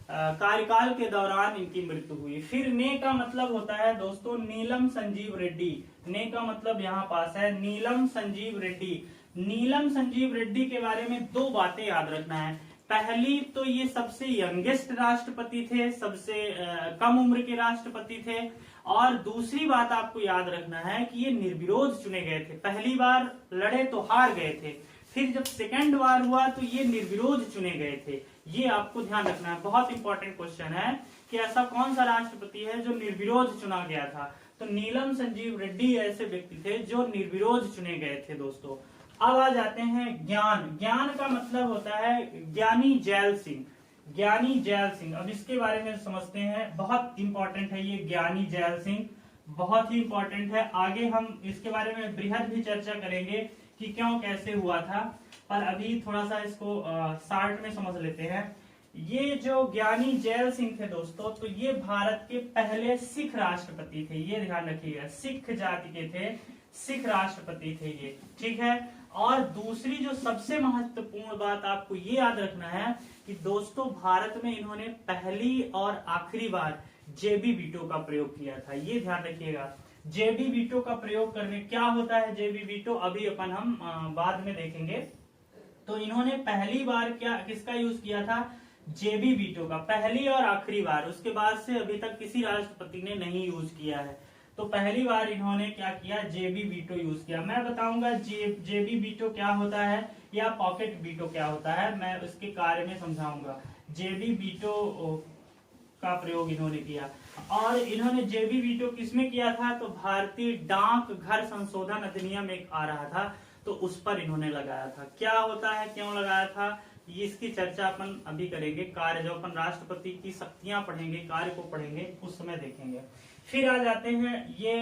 कार्यकाल के दौरान इनकी मृत्यु हुई। फिर ने का मतलब होता है दोस्तों नीलम संजीव रेड्डी, ने का मतलब यहाँ पास है नीलम संजीव रेड्डी। नीलम संजीव रेड्डी के बारे में 2 बातें याद रखना है। पहली तो ये सबसे यंगेस्ट राष्ट्रपति थे, सबसे कम उम्र के राष्ट्रपति थे, और दूसरी बात आपको याद रखना है कि ये निर्विरोध चुने गए थे। पहली बार लड़े तो हार गए थे, फिर जब सेकंड बार हुआ तो ये निर्विरोध चुने गए थे, ये आपको ध्यान रखना है। बहुत इंपॉर्टेंट क्वेश्चन है कि ऐसा कौन सा राष्ट्रपति है जो निर्विरोध चुना गया था, तो नीलम संजीव रेड्डी ऐसे व्यक्ति थे जो निर्विरोध चुने गए थे दोस्तों। अब आ जाते हैं ज्ञान। ज्ञान का मतलब होता है ज्ञानी जैल सिंह, ज्ञानी जैल सिंह। अब इसके बारे में समझते हैं, बहुत इंपॉर्टेंट है ये ज्ञानी जैल सिंह, बहुत ही इंपॉर्टेंट है। आगे हम इसके बारे में बृहद भी चर्चा करेंगे कि क्यों कैसे हुआ था, पर अभी थोड़ा सा इसको शार्ट में समझ लेते हैं। ये जो ज्ञानी जैल सिंह थे दोस्तों, तो ये भारत के पहले सिख राष्ट्रपति थे, ये ध्यान रखिएगा, सिख जाति के थे, सिख राष्ट्रपति थे ये, ठीक है। और दूसरी जो सबसे महत्वपूर्ण बात आपको ये याद रखना है कि दोस्तों भारत में इन्होंने पहली और आखिरी बार जेबी वीटो का प्रयोग किया था, ये ध्यान रखिएगा। जेबी वीटो का प्रयोग करने क्या होता है जेबी वीटो, अभी अपन हम बाद में देखेंगे। तो इन्होंने पहली बार किसका यूज किया था? जेबी वीटो का, पहली और आखिरी बार, उसके बाद से अभी तक किसी राष्ट्रपति ने नहीं यूज किया है। तो पहली बार इन्होंने क्या किया? जेबी वीटो यूज किया। मैं बताऊंगा जेबी वीटो क्या होता है या पॉकेट वीटो क्या होता है, मैं उसके कार्य में समझाऊंगा। जेबी वीटो का प्रयोग इन्होंने किया, और इन्होंने जेबी वीटो किसमें किया था? तो भारतीय डाक घर संशोधन अधिनियम एक आ रहा था, तो उस पर इन्होंने लगाया था। क्या होता है, क्यों लगाया था, इसकी चर्चा अपन अभी करेंगे। कार्य जब अपन राष्ट्रपति की शक्तियां पढ़ेंगे, कार्य को पढ़ेंगे, उस समय देखेंगे। फिर आ जाते हैं ये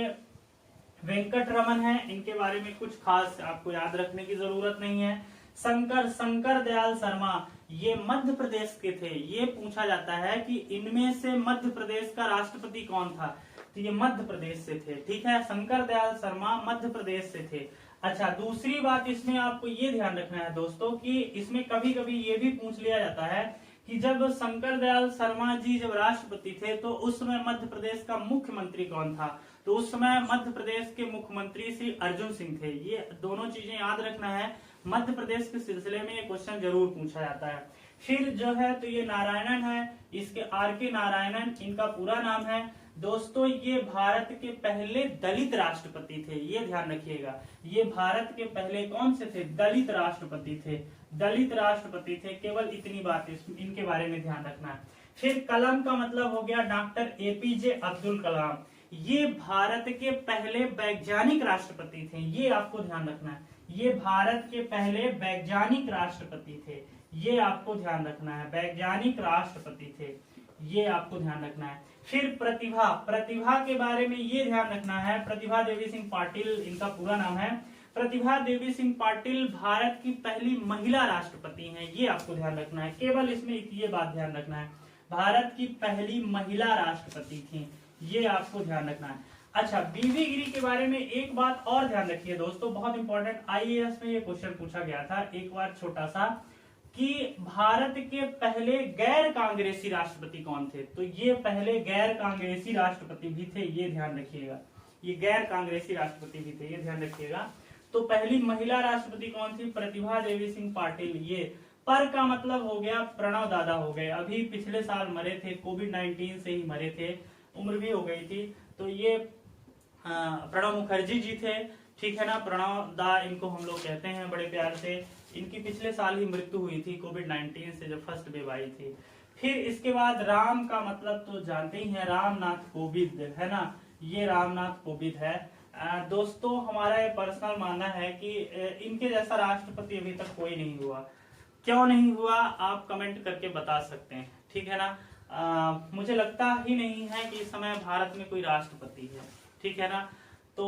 वेंकट रमन है, इनके बारे में कुछ खास आपको याद रखने की जरूरत नहीं है। शंकर दयाल शर्मा, ये मध्य प्रदेश के थे। ये पूछा जाता है कि इनमें से मध्य प्रदेश का राष्ट्रपति कौन था, तो ये मध्य प्रदेश से थे, ठीक है। शंकर दयाल शर्मा मध्य प्रदेश से थे। अच्छा, दूसरी बात इसमें आपको ये ध्यान रखना है दोस्तों कि इसमें कभी कभी ये भी पूछ लिया जाता है कि जब शंकर दयाल शर्मा जी जब राष्ट्रपति थे तो उस समय मध्य प्रदेश का मुख्यमंत्री कौन था, तो उस समय मध्य प्रदेश के मुख्यमंत्री श्री अर्जुन सिंह थे। ये दोनों चीजें याद रखना है, मध्य प्रदेश के सिलसिले में ये क्वेश्चन जरूर पूछा जाता है। फिर जो है तो ये नारायणन है, इसके R.K. नारायणन इनका पूरा नाम है। दोस्तों ये भारत के पहले दलित राष्ट्रपति थे, ये ध्यान रखिएगा। ये भारत के पहले कौन से थे? दलित राष्ट्रपति थे, दलित राष्ट्रपति थे। केवल इतनी बात इनके बारे में ध्यान रखना है। फिर कलाम का मतलब हो गया डॉक्टर APJ अब्दुल कलाम। ये भारत के पहले वैज्ञानिक राष्ट्रपति थे, ये आपको ध्यान रखना है। ये भारत के पहले वैज्ञानिक राष्ट्रपति थे, ये आपको ध्यान रखना है। वैज्ञानिक राष्ट्रपति थे, ये आपको ध्यान रखना है। फिर प्रतिभा, प्रतिभा के बारे में ये ध्यान रखना है। प्रतिभा देवी सिंह पाटिल इनका पूरा नाम है। प्रतिभा देवी सिंह पाटिल भारत की पहली महिला राष्ट्रपति हैं, ये आपको ध्यान रखना है। केवल इसमें ये बात ध्यान रखना है, भारत की पहली महिला राष्ट्रपति थी, ये आपको ध्यान रखना है। अच्छा, बीवी गिरी के बारे में एक बात और ध्यान रखिए दोस्तों, बहुत इंपॉर्टेंट। IAS में ये क्वेश्चन पूछा गया था एक बार छोटा सा, कि भारत के पहले गैर कांग्रेसी राष्ट्रपति कौन थे? तो ये पहले गैर कांग्रेसी राष्ट्रपति भी थे, ये ध्यान रखिएगा। ये गैर कांग्रेसी राष्ट्रपति भी थे, ये ध्यान रखिएगा। तो पहली महिला राष्ट्रपति कौन थी? प्रतिभा देवी सिंह पाटिल। ये पर का मतलब हो गया प्रणव दादा हो गए, अभी पिछले साल मरे थे, कोविड-19 से ही मरे थे, उम्र भी हो गई थी। तो ये प्रणब मुखर्जी जी थे, ठीक है ना। प्रणव दा इनको हम लोग कहते हैं बड़े प्यार से। इनकी पिछले साल ही मृत्यु हुई थी कोविड-19 से, जब फर्स्ट वेव आई थी। फिर इसके बाद राम का मतलब तो जानते ही हैं, रामनाथ कोविंद, है ना। ये रामनाथ कोविंद है। दोस्तों हमारा ये पर्सनल मानना है कि इनके जैसा राष्ट्रपति अभी तक कोई नहीं हुआ। क्यों नहीं हुआ आप कमेंट करके बता सकते हैं, ठीक है ना। मुझे लगता ही नहीं है कि इस समय भारत में कोई राष्ट्रपति है, ठीक है ना। तो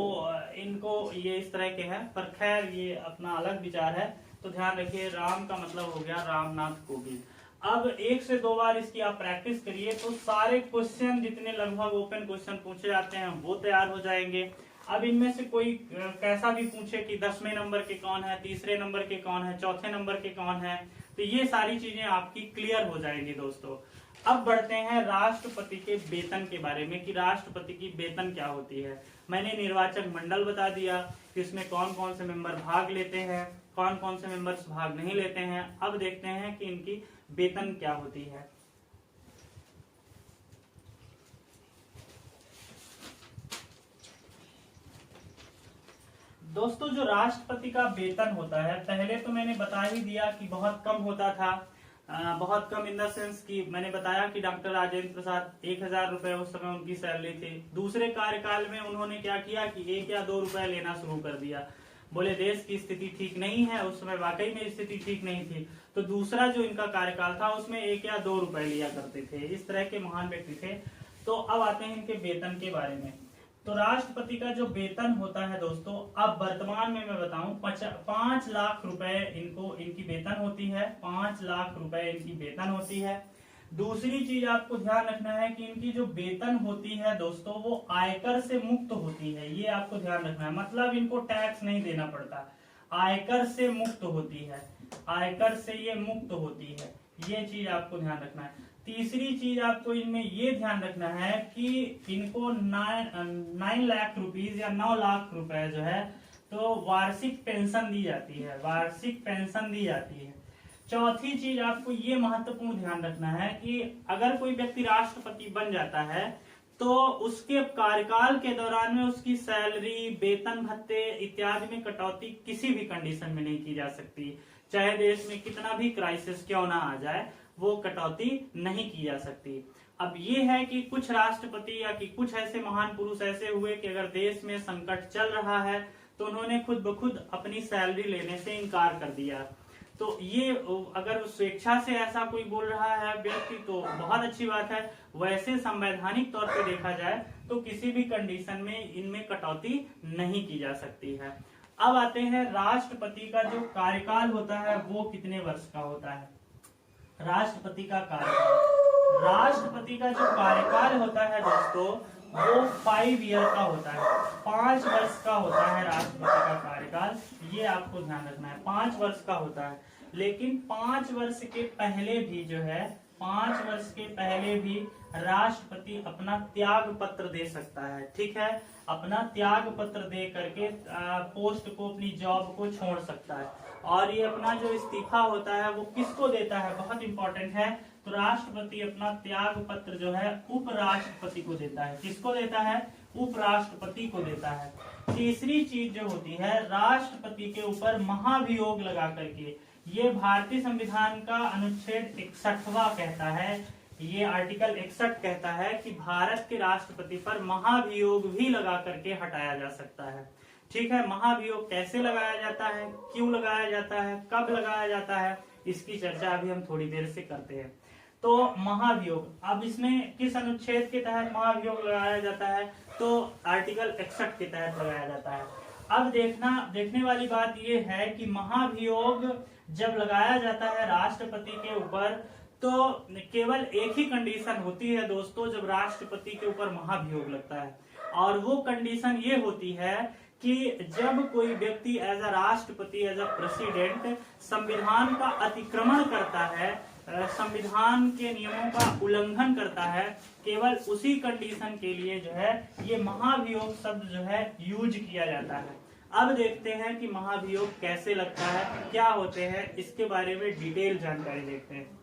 इनको ये इस तरह के हैं, पर खैर ये अपना अलग विचार है। तो ध्यान रखिए, राम का मतलब हो गया रामनाथ कोविंद। अब 1 से 2 बार इसकी आप प्रैक्टिस करिए तो सारे क्वेश्चन जितने लगभग ओपन क्वेश्चन पूछे जाते हैं वो तैयार हो जाएंगे। अब इनमें से कोई कैसा भी पूछे कि 10वें नंबर के कौन है, 3रे नंबर के कौन है, 4थे नंबर के कौन है, तो ये सारी चीजें आपकी क्लियर हो जाएंगी दोस्तों। अब बढ़ते हैं राष्ट्रपति के वेतन के बारे में, कि राष्ट्रपति की वेतन क्या होती है। मैंने निर्वाचक मंडल बता दिया कि इसमें कौन कौन से मेंबर भाग लेते हैं, कौन कौन से मेंबर्स भाग नहीं लेते हैं। अब देखते हैं कि इनकी वेतन क्या होती है। दोस्तों जो राष्ट्रपति का वेतन होता है, पहले तो मैंने बता ही दिया कि बहुत कम होता था। बहुत कम इन द सेंस कि मैंने बताया कि डॉक्टर राजेंद्र प्रसाद 1000 रुपए उस समय उनकी सैलरी थी। दूसरे कार्यकाल में उन्होंने क्या किया कि 1 या 2 रुपए लेना शुरू कर दिया। बोले देश की स्थिति ठीक नहीं है, उस समय वाकई में स्थिति ठीक नहीं थी। तो दूसरा जो इनका कार्यकाल था उसमें 1 या 2 रुपए लिया करते थे। इस तरह के महान व्यक्ति थे। तो अब आते हैं इनके वेतन के बारे में। तो राष्ट्रपति का जो वेतन होता है दोस्तों, अब वर्तमान में मैं बताऊं 5 लाख रुपए इनकी वेतन होती है। 5 लाख रुपए इनकी वेतन होती है। दूसरी चीज आपको ध्यान रखना है कि इनकी जो वेतन होती है दोस्तों वो आयकर से मुक्त होती है, ये आपको ध्यान रखना है। मतलब इनको टैक्स नहीं देना पड़ता, आयकर से मुक्त होती है, आयकर से ये मुक्त होती है, ये चीज आपको ध्यान रखना है। तीसरी चीज आपको इनमें ये ध्यान रखना है कि इनको 9 लाख रुपीज या 9 लाख रुपए जो है तो वार्षिक पेंशन दी जाती है, वार्षिक पेंशन दी जाती है। चौथी चीज आपको ये महत्वपूर्ण ध्यान रखना है कि अगर कोई व्यक्ति राष्ट्रपति बन जाता है तो उसके कार्यकाल के दौरान में उसकी सैलरी, वेतन भत्ते इत्यादि में कटौती किसी भी कंडीशन में नहीं की जा सकती। चाहे देश में कितना भी क्राइसिस क्यों ना आ जाए, वो कटौती नहीं की जा सकती। अब ये है कि कुछ राष्ट्रपति या कि कुछ ऐसे महान पुरुष ऐसे हुए कि अगर देश में संकट चल रहा है तो उन्होंने खुद ब खुद अपनी सैलरी लेने से इनकार कर दिया। तो ये अगर स्वेच्छा से ऐसा कोई बोल रहा है व्यक्ति तो बहुत अच्छी बात है। वैसे संवैधानिक तौर पे देखा जाए तो किसी भी कंडीशन में इनमें कटौती नहीं की जा सकती है। अब आते हैं राष्ट्रपति का जो कार्यकाल होता है वो कितने वर्ष का होता है। राष्ट्रपति का कार्यकाल, राष्ट्रपति का जो कार्यकाल होता है दोस्तों वो 5 ईयर का होता है, 5 वर्ष का होता है राष्ट्रपति का कार्यकाल। ये आपको ध्यान रखना है, 5 वर्ष का होता है। लेकिन 5 वर्ष के पहले भी जो है, 5 वर्ष के पहले भी राष्ट्रपति अपना त्याग पत्र दे सकता है, ठीक है। अपना त्याग पत्र दे करके पोस्ट को, अपनी जॉब को छोड़ सकता है। और ये अपना जो इस्तीफा होता है वो किसको देता है, बहुत इंपॉर्टेंट है। तो राष्ट्रपति अपना त्याग पत्र जो है उपराष्ट्रपति को देता है। किसको देता है, उपराष्ट्रपति को देता है। तीसरी चीज जो होती है, राष्ट्रपति के ऊपर महाभियोग लगा करके, ये भारतीय संविधान का अनुच्छेद 61वां कहता है, ये आर्टिकल 61 कहता है कि भारत के राष्ट्रपति पर महाभियोग भी लगा करके हटाया जा सकता है। ठीक है, महाभियोग कैसे लगाया जाता है, क्यों लगाया जाता है, कब लगाया जाता है, इसकी चर्चा अभी हम थोड़ी देर से करते हैं। तो महाभियोग, अब इसमें किस अनुच्छेद के तहत महाभियोग लगाया जाता है, तो आर्टिकल 61 के तहत लगाया जाता है। अब देखने वाली बात यह है कि महाभियोग जब लगाया जाता है राष्ट्रपति के ऊपर, तो केवल एक ही कंडीशन होती है दोस्तों जब राष्ट्रपति के ऊपर महाभियोग लगता है, और वो कंडीशन ये होती है कि जब कोई व्यक्ति एज अ राष्ट्रपति, एज अ प्रेसिडेंट संविधान का अतिक्रमण करता है, संविधान के नियमों का उल्लंघन करता है, केवल उसी कंडीशन के लिए जो है ये महाभियोग शब्द जो है यूज किया जाता है। अब देखते हैं कि महाभियोग कैसे लगता है, क्या होते हैं, इसके बारे में डिटेल जानकारी देखते हैं।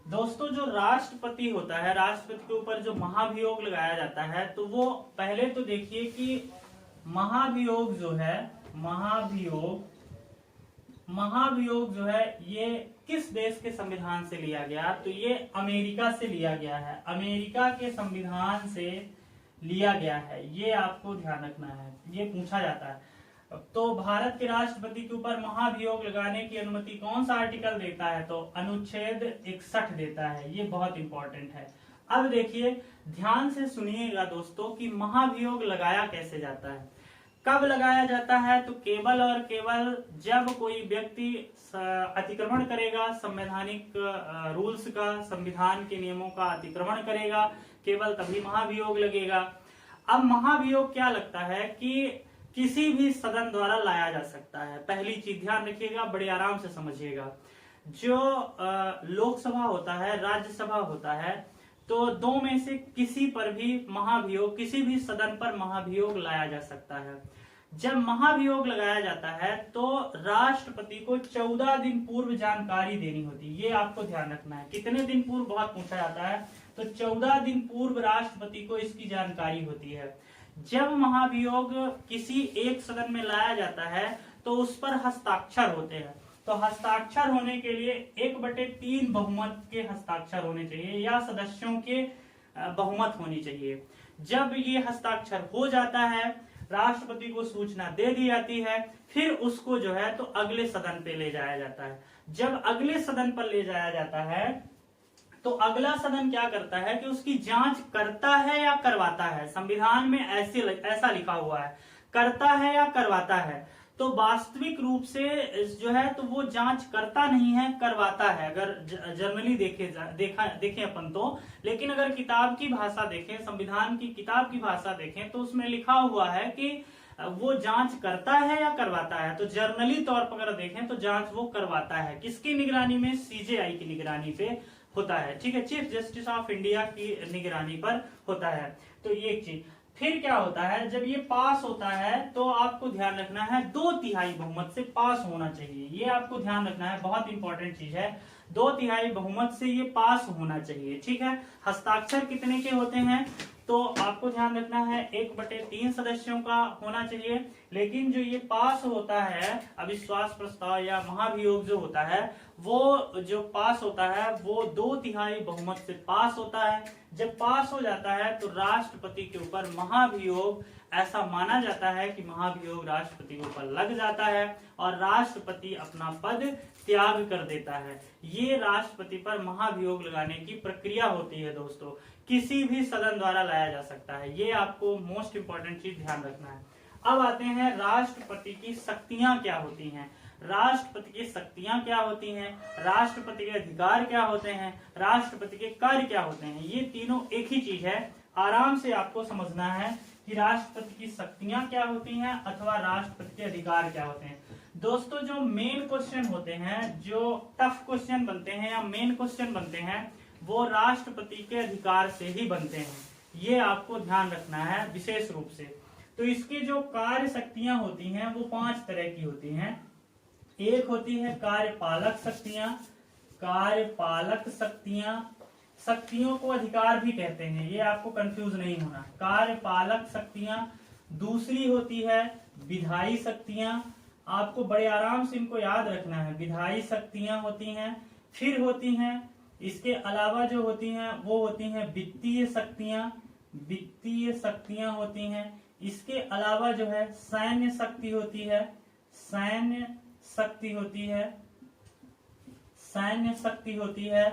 दोस्तों जो राष्ट्रपति होता है, राष्ट्रपति के ऊपर जो महाभियोग लगाया जाता है, तो वो पहले तो देखिए कि महाभियोग जो है, महाभियोग जो है ये किस देश के संविधान से लिया गया, तो ये अमेरिका से लिया गया है, अमेरिका के संविधान से लिया गया है, ये आपको ध्यान रखना है, ये पूछा जाता है। तो भारत के राष्ट्रपति के ऊपर महाभियोग लगाने की अनुमति कौन सा आर्टिकल देता है, तो अनुच्छेद 61 देता है, ये बहुत इंपॉर्टेंट है। अब देखिए ध्यान से सुनिएगा दोस्तों कि महाभियोग लगाया कैसे जाता है, कब लगाया जाता है, तो केवल और केवल जब कोई व्यक्ति अतिक्रमण करेगा, संवैधानिक रूल्स का, संविधान के नियमों का अतिक्रमण करेगा, केवल तभी महाभियोग लगेगा। अब महाभियोग क्या लगता है कि किसी भी सदन द्वारा लाया जा सकता है। पहली चीज ध्यान रखिएगा, बड़े आराम से समझिएगा। जो लोकसभा होता है, राज्यसभा होता है, तो दो में से किसी पर भी महाभियोग, किसी भी सदन पर महाभियोग लाया जा सकता है। जब महाभियोग लगाया जाता है तो राष्ट्रपति को 14 दिन पूर्व जानकारी देनी होती है, ये आपको ध्यान रखना है। कितने दिन पूर्व बहुत पूछा जाता है, तो 14 दिन पूर्व राष्ट्रपति को इसकी जानकारी होती है। जब महाभियोग किसी एक सदन में लाया जाता है तो उस पर हस्ताक्षर होते हैं, तो हस्ताक्षर होने के लिए 1/3 बहुमत के हस्ताक्षर होने चाहिए या सदस्यों के बहुमत होनी चाहिए। जब ये हस्ताक्षर हो जाता है, राष्ट्रपति को सूचना दे दी जाती है, फिर उसको जो है तो अगले सदन पे ले जाया जाता है। जब अगले सदन पर ले जाया जाता है तो अगला सदन क्या करता है कि उसकी जांच करता है या करवाता है। संविधान में ऐसा लिखा हुआ है, करता है या करवाता है। तो वास्तविक रूप से जो है तो वो जांच करता नहीं है, करवाता है, अगर जनरली देखें अपन तो। लेकिन अगर किताब की भाषा देखें, संविधान की किताब की भाषा देखें, तो उसमें लिखा हुआ है कि वो जांच करता है या करवाता है। तो जर्नली तौर पर अगर देखें तो जांच वो करवाता है। किसकी निगरानी में, सीजेआई की निगरानी पे होता है, ठीक है, चीफ जस्टिस ऑफ इंडिया की निगरानी पर होता है। तो ये एक चीज। फिर क्या होता है, जब ये पास होता है तो आपको ध्यान रखना है 2/3 बहुमत से पास होना चाहिए, ये आपको ध्यान रखना है, बहुत इंपॉर्टेंट चीज है। 2/3 बहुमत से ये पास होना चाहिए, ठीक है। हस्ताक्षर कितने के होते हैं, तो आपको ध्यान रखना है 1/3 सदस्यों का होना चाहिए। लेकिन जो ये पास होता है, अविश्वास प्रस्ताव या महाभियोग जो होता है, वो जो पास होता है वो 2/3 बहुमत से पास होता है। जब पास हो जाता है तो राष्ट्रपति के ऊपर महाभियोग, ऐसा माना जाता है कि महाभियोग राष्ट्रपति के ऊपर लग जाता है और राष्ट्रपति अपना पद त्याग कर देता है। ये राष्ट्रपति पर महाभियोग लगाने की प्रक्रिया होती है दोस्तों, किसी भी सदन द्वारा लाया जा सकता है। ये आपको मोस्ट इंपॉर्टेंट चीज ध्यान रखना है। अब आते हैं राष्ट्रपति की शक्तियां क्या होती हैं। राष्ट्रपति की शक्तियां क्या होती हैं, राष्ट्रपति के अधिकार क्या होते हैं, राष्ट्रपति के कार्य क्या होते हैं, ये तीनों एक ही चीज है। आराम से आपको समझना है कि राष्ट्रपति की शक्तियां क्या होती हैं अथवा राष्ट्रपति के अधिकार क्या होते हैं। दोस्तों जो मेन क्वेश्चन होते हैं, जो टफ क्वेश्चन बनते हैं या मेन क्वेश्चन बनते हैं, वो राष्ट्रपति के अधिकार से ही बनते हैं, ये आपको ध्यान रखना है विशेष रूप से। तो इसके जो कार्य शक्तियां होती हैं वो 5 तरह की होती हैं। एक होती है कार्यपालक शक्तियां, कार्यपालक शक्तियां, शक्तियों को अधिकार भी कहते हैं, ये आपको कंफ्यूज नहीं होना, कार्यपालक शक्तियां। दूसरी होती है विधायी शक्तियां, आपको बड़े आराम से इनको याद रखना है, विधायी शक्तियां होती हैं। फिर होती हैं इसके अलावा जो होती हैं वो होती हैं वित्तीय शक्तियां, वित्तीय शक्तियां होती हैं। इसके अलावा जो है सैन्य शक्ति होती है, सैन्य शक्ति होती है, सैन्य शक्ति होती है।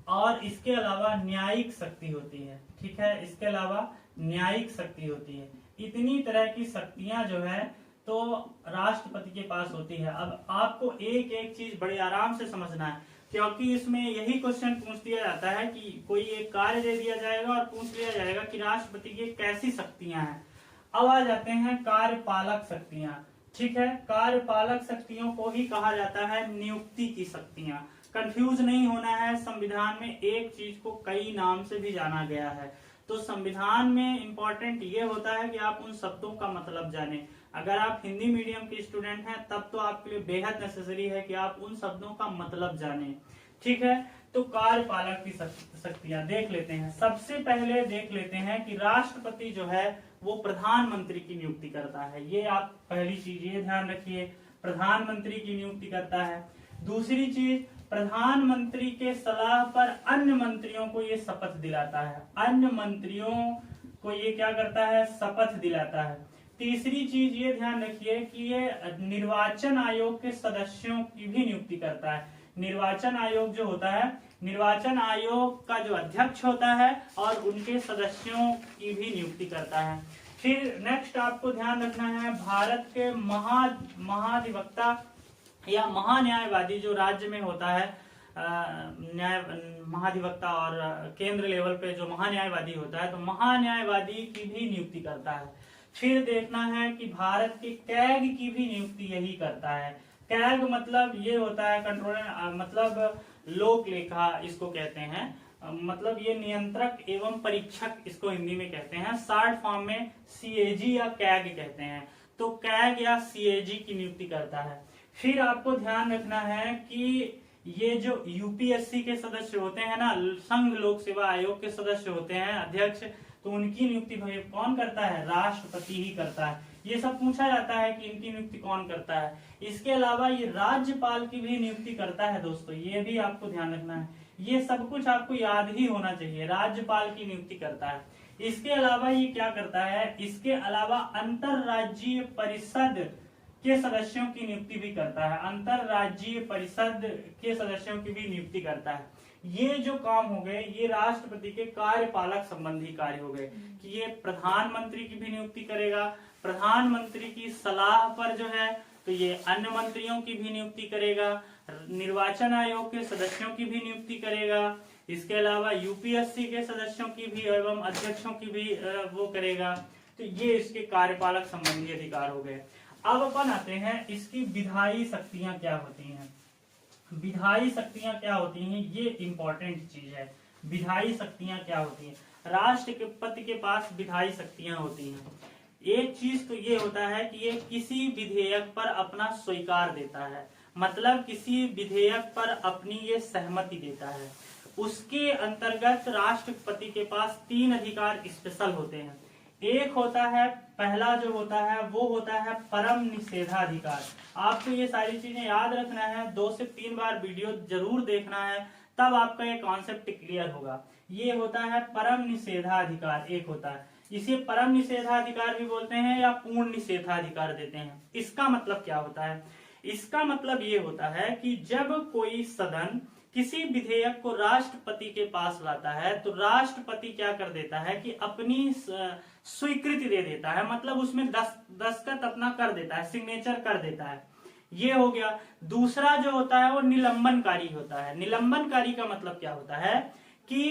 और इसके अलावा न्यायिक शक्ति होती है, ठीक है, इसके अलावा न्यायिक शक्ति होती है। इतनी तरह की शक्तियां जो है तो राष्ट्रपति के पास होती है। अब आपको एक एक चीज बड़े आराम से समझना है, क्योंकि इसमें यही क्वेश्चन पूछ दिया जाता है कि कोई एक कार्य दे दिया जाएगा और पूछ लिया जाएगा कि राष्ट्रपति की कैसी शक्तियां हैं। अब आ जाते हैं कार्यपालक शक्तियां, ठीक है। कार्यपालक शक्तियों को ही कहा जाता है नियुक्ति की शक्तियां। कंफ्यूज नहीं होना है, संविधान में एक चीज को कई नाम से भी जाना गया है। तो संविधान में इंपॉर्टेंट ये होता है कि आप उन शब्दों का मतलब जानें। अगर आप हिंदी मीडियम के स्टूडेंट हैं तब तो आपके लिए बेहद नेसेसरी है कि आप उन शब्दों का मतलब जानें, ठीक है। तो कार्यपालक की शक्तियां देख लेते हैं। सबसे पहले देख लेते हैं कि राष्ट्रपति जो है वो प्रधानमंत्री की नियुक्ति करता है। ये आप पहली चीज ये ध्यान रखिए, प्रधानमंत्री की नियुक्ति करता है। दूसरी चीज, प्रधानमंत्री के सलाह पर अन्य मंत्रियों को ये शपथ दिलाता है, अन्य मंत्रियों को ये क्या करता है, शपथ दिलाता है। तीसरी चीज ये ध्यान रखिए कि ये निर्वाचन आयोग के सदस्यों की भी नियुक्ति करता है। निर्वाचन आयोग जो होता है, निर्वाचन आयोग का जो अध्यक्ष होता है और उनके सदस्यों की भी नियुक्ति करता है। फिर नेक्स्ट आपको ध्यान रखना है, भारत के महाधिवक्ता या महान्यायवादी जो राज्य में होता है, न्याय महाधिवक्ता, और केंद्र लेवल पे जो महान्यायवादी होता है, तो महान्यायवादी की भी नियुक्ति करता है। फिर देखना है कि भारत के कैग की भी नियुक्ति यही करता है। कैग मतलब ये होता है कंट्रोलर, मतलब लोक लेखा इसको कहते हैं, मतलब ये नियंत्रक एवं परीक्षक इसको हिंदी में कहते हैं। शॉर्ट फॉर्म में सीएजी या कैग कहते हैं। तो कैग या सीएजी की नियुक्ति करता है। फिर आपको ध्यान रखना है कि ये जो यूपीएससी के सदस्य होते हैं ना, संघ लोक सेवा आयोग के सदस्य होते हैं अध्यक्ष, तो उनकी नियुक्ति कौन करता है, राष्ट्रपति ही करता है। ये सब पूछा जाता है कि इनकी नियुक्ति कौन करता है। इसके अलावा ये राज्यपाल की भी नियुक्ति करता है दोस्तों, ये भी आपको ध्यान रखना है। ये सब कुछ आपको याद ही होना चाहिए, राज्यपाल की नियुक्ति करता है। इसके अलावा ये क्या करता है, इसके अलावा अंतरराज्यीय परिषद के सदस्यों की नियुक्ति भी करता है, अंतरराज्यीय परिषद के सदस्यों की भी नियुक्ति करता है। ये जो काम हो गए ये राष्ट्रपति के कार्यपालक संबंधी कार्य हो गए कि ये प्रधानमंत्री की भी नियुक्ति करेगा, प्रधानमंत्री की सलाह पर जो है तो ये अन्य मंत्रियों की भी नियुक्ति करेगा, निर्वाचन आयोग के सदस्यों की भी नियुक्ति करेगा, इसके अलावा यूपीएससी के सदस्यों की भी एवं अध्यक्षों की भी वो करेगा। तो ये इसके कार्यपालक संबंधी अधिकार हो गए। अब अपन आते हैं इसकी विधायी शक्तियां क्या होती हैं। विधायी शक्तियां क्या होती हैं, ये इंपॉर्टेंट चीज है। विधायी शक्तियां क्या होती हैं, राष्ट्रपति के पास विधायी शक्तियां होती हैं। एक चीज तो ये होता है कि ये किसी विधेयक पर अपना स्वीकार देता है, मतलब किसी विधेयक पर अपनी ये सहमति देता है। उसके अंतर्गत राष्ट्रपति के पास 3 अधिकार स्पेशल होते हैं। एक होता है, पहला जो होता है वो होता है परम निषेधाधिकार। आपको ये सारी चीजें याद रखना है, 2 से 3 बार वीडियो जरूर देखना है, तब आपका ये कॉन्सेप्ट क्लियर होगा। ये होता है परम निषेधाधिकार, एक होता है, इसे परम निषेधाधिकार भी बोलते हैं या पूर्ण निषेधाधिकार देते हैं। इसका मतलब क्या होता है, इसका मतलब ये होता है कि जब कोई सदन किसी विधेयक को राष्ट्रपति के पास लाता है तो राष्ट्रपति क्या कर देता है कि अपनी स्वीकृति दे देता है, मतलब उसमें दस्तखत अपना कर देता है, सिग्नेचर कर देता है। ये हो गया। दूसरा जो होता है वो निलंबनकारी होता है। निलंबनकारी का मतलब क्या होता है कि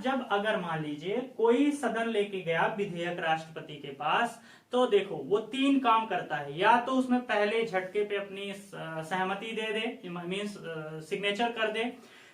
जब अगर मान लीजिए कोई सदन लेके गया विधेयक राष्ट्रपति के पास, तो देखो वो 3 काम करता है। या तो उसमें पहले झटके पे अपनी सहमति दे दे, मीन्स सिग्नेचर कर दे।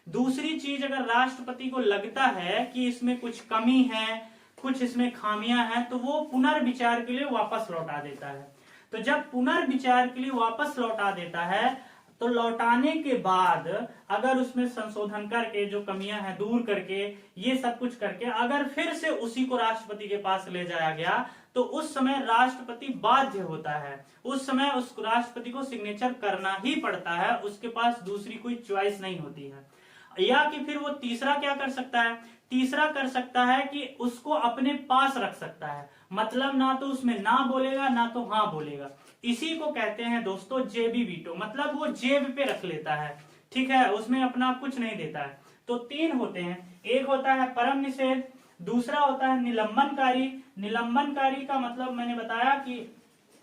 दूसरी चीज, अगर राष्ट्रपति को लगता है कि इसमें कुछ कमी है, कुछ इसमें खामियां हैं, तो वो पुनर्विचार के लिए वापस लौटा देता है। तो जब पुनर्विचार के लिए वापस लौटा देता है, तो लौटाने के बाद अगर उसमें संशोधन करके जो कमियां हैं दूर करके, ये सब कुछ करके अगर फिर से उसी को राष्ट्रपति के पास ले जाया गया, तो उस समय राष्ट्रपति बाध्य होता है, उस समय उस राष्ट्रपति को सिग्नेचर करना ही पड़ता है, उसके पास दूसरी कोई चॉइस नहीं होती है। या कि फिर वो तीसरा क्या कर सकता है, तीसरा कर सकता है कि उसको अपने पास रख सकता है, मतलब ना तो उसमें ना बोलेगा ना तो हाँ बोलेगा। इसी को कहते हैं दोस्तों जेबी वीटो, मतलब वो जेब पे रख लेता है, ठीक है, उसमें अपना कुछ नहीं देता है। तो 3 होते हैं, एक होता है परम निषेध, दूसरा होता है निलंबनकारी। निलंबनकारी का मतलब मैंने बताया कि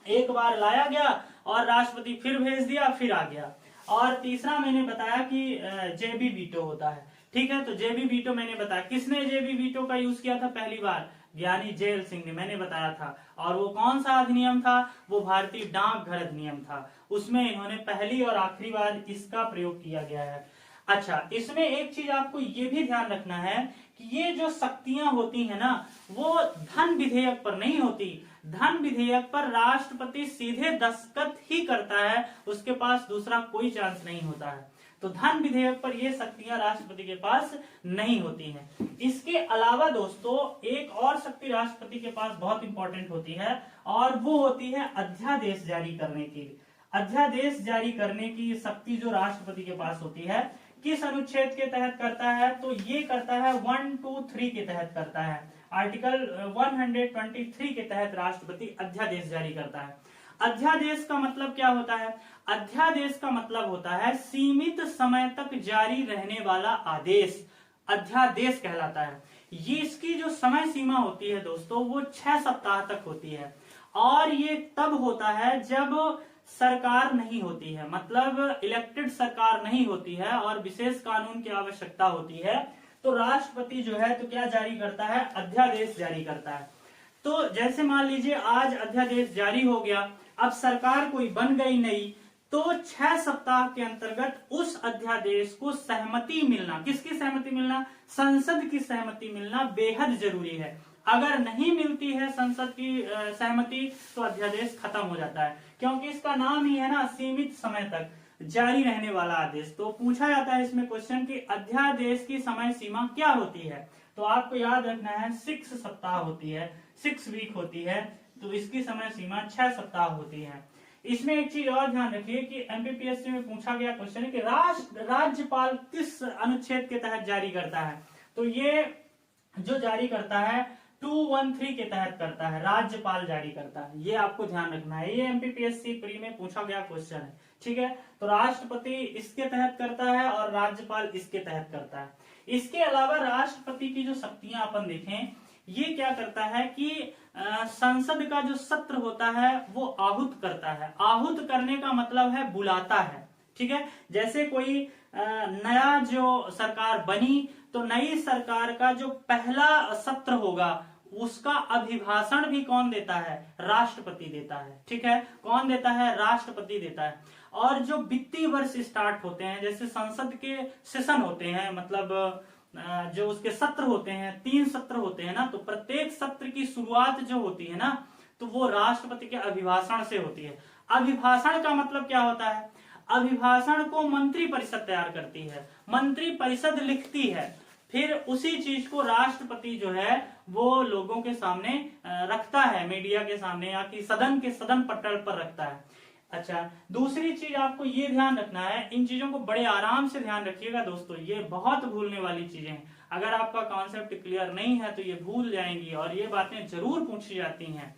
एक बार लाया गया और राष्ट्रपति फिर भेज दिया, फिर आ गया। और तीसरा मैंने बताया कि जेबी वीटो होता है, ठीक है। तो जेबी वीटो मैंने बताया, किसने जेबी वीटो का यूज किया था पहली बार, ज्ञानी जेल सिंह ने, मैंने बताया था। और वो कौन सा अधिनियम था, वो भारतीय डाकघर अधिनियम था, उसमें इन्होंने पहली और आखिरी बार इसका प्रयोग किया गया है। अच्छा, इसमें एक चीज आपको ये भी ध्यान रखना है कि ये जो शक्तियां होती है ना, वो धन विधेयक पर नहीं होती। धन विधेयक पर राष्ट्रपति सीधे दस्तखत ही करता है, उसके पास दूसरा कोई चांस नहीं होता है। तो धन विधेयक पर ये शक्तियां राष्ट्रपति के पास नहीं होती हैं। इसके अलावा दोस्तों एक और शक्ति राष्ट्रपति के पास बहुत इंपॉर्टेंट होती है, और वो होती है अध्यादेश जारी करने की। अध्यादेश जारी करने की शक्ति जो राष्ट्रपति के पास होती है, किस अनुच्छेद के तहत करता है, तो ये करता है 123 के तहत करता है। आर्टिकल 123 के तहत राष्ट्रपति अध्यादेश जारी करता है। अध्यादेश का मतलब क्या होता है, अध्यादेश का मतलब होता है सीमित समय तक जारी रहने वाला आदेश, अध्यादेश कहलाता है। ये इसकी जो समय सीमा होती है दोस्तों, वो 6 सप्ताह तक होती है, और ये तब होता है जब सरकार नहीं होती है, मतलब इलेक्टेड सरकार नहीं होती है और विशेष कानून की आवश्यकता होती है, तो राष्ट्रपति जो है तो क्या जारी करता है, अध्यादेश जारी करता है। तो जैसे मान लीजिए आज अध्यादेश जारी हो गया, अब सरकार कोई बन गई नहीं, तो 6 सप्ताह के अंतर्गत उस अध्यादेश को सहमति मिलना, किसकी सहमति मिलना, संसद की सहमति मिलना बेहद जरूरी है। अगर नहीं मिलती है संसद की सहमति, तो अध्यादेश खत्म हो जाता है, क्योंकि इसका नाम ही है ना सीमित समय तक जारी रहने वाला आदेश। तो पूछा जाता है इसमें क्वेश्चन कि अध्यादेश की समय सीमा क्या होती है, तो आपको याद रखना है 6 सप्ताह होती है, 6 वीक होती है, तो इसकी समय सीमा 6 सप्ताह होती है। इसमें एक चीज और ध्यान रखिए कि एमपीपीएससी में पूछा गया क्वेश्चन है कि राज्यपाल किस अनुच्छेद के तहत जारी करता है, तो ये जो जारी करता है 213 के तहत करता है, राज्यपाल जारी करता है, ये आपको ध्यान रखना है। ये एमपीपीएससी प्री में पूछा गया क्वेश्चन है, ठीक है। तो राष्ट्रपति इसके तहत करता है और राज्यपाल इसके तहत करता है। इसके अलावा राष्ट्रपति की जो शक्तियां अपन देखें, ये क्या करता है कि संसद का जो सत्र होता है वो आहूत करता है। आहूत करने का मतलब है बुलाता है, ठीक है। जैसे कोई नया जो सरकार बनी, तो नई सरकार का जो पहला सत्र होगा उसका अभिभाषण भी कौन देता है, राष्ट्रपति देता है, ठीक है। कौन देता है, राष्ट्रपति देता है। और जो वित्तीय वर्ष स्टार्ट होते हैं, जैसे संसद के सेशन होते हैं, मतलब जो उसके सत्र होते हैं, 3 सत्र होते हैं ना, तो प्रत्येक सत्र की शुरुआत जो होती है ना, तो वो राष्ट्रपति के अभिभाषण से होती है। अभिभाषण का मतलब क्या होता है, अभिभाषण को मंत्री परिषद तैयार करती है, मंत्री परिषद लिखती है, फिर उसी चीज को राष्ट्रपति जो है वो लोगों के सामने रखता है, मीडिया के सामने या कि सदन पटल पर रखता है। अच्छा, दूसरी चीज आपको ये ध्यान रखना है, इन चीजों को बड़े आराम से ध्यान रखिएगा दोस्तों, ये बहुत भूलने वाली चीजें हैं। अगर आपका कॉन्सेप्ट क्लियर नहीं है तो ये भूल जाएंगी और ये बातें जरूर पूछी जाती हैं।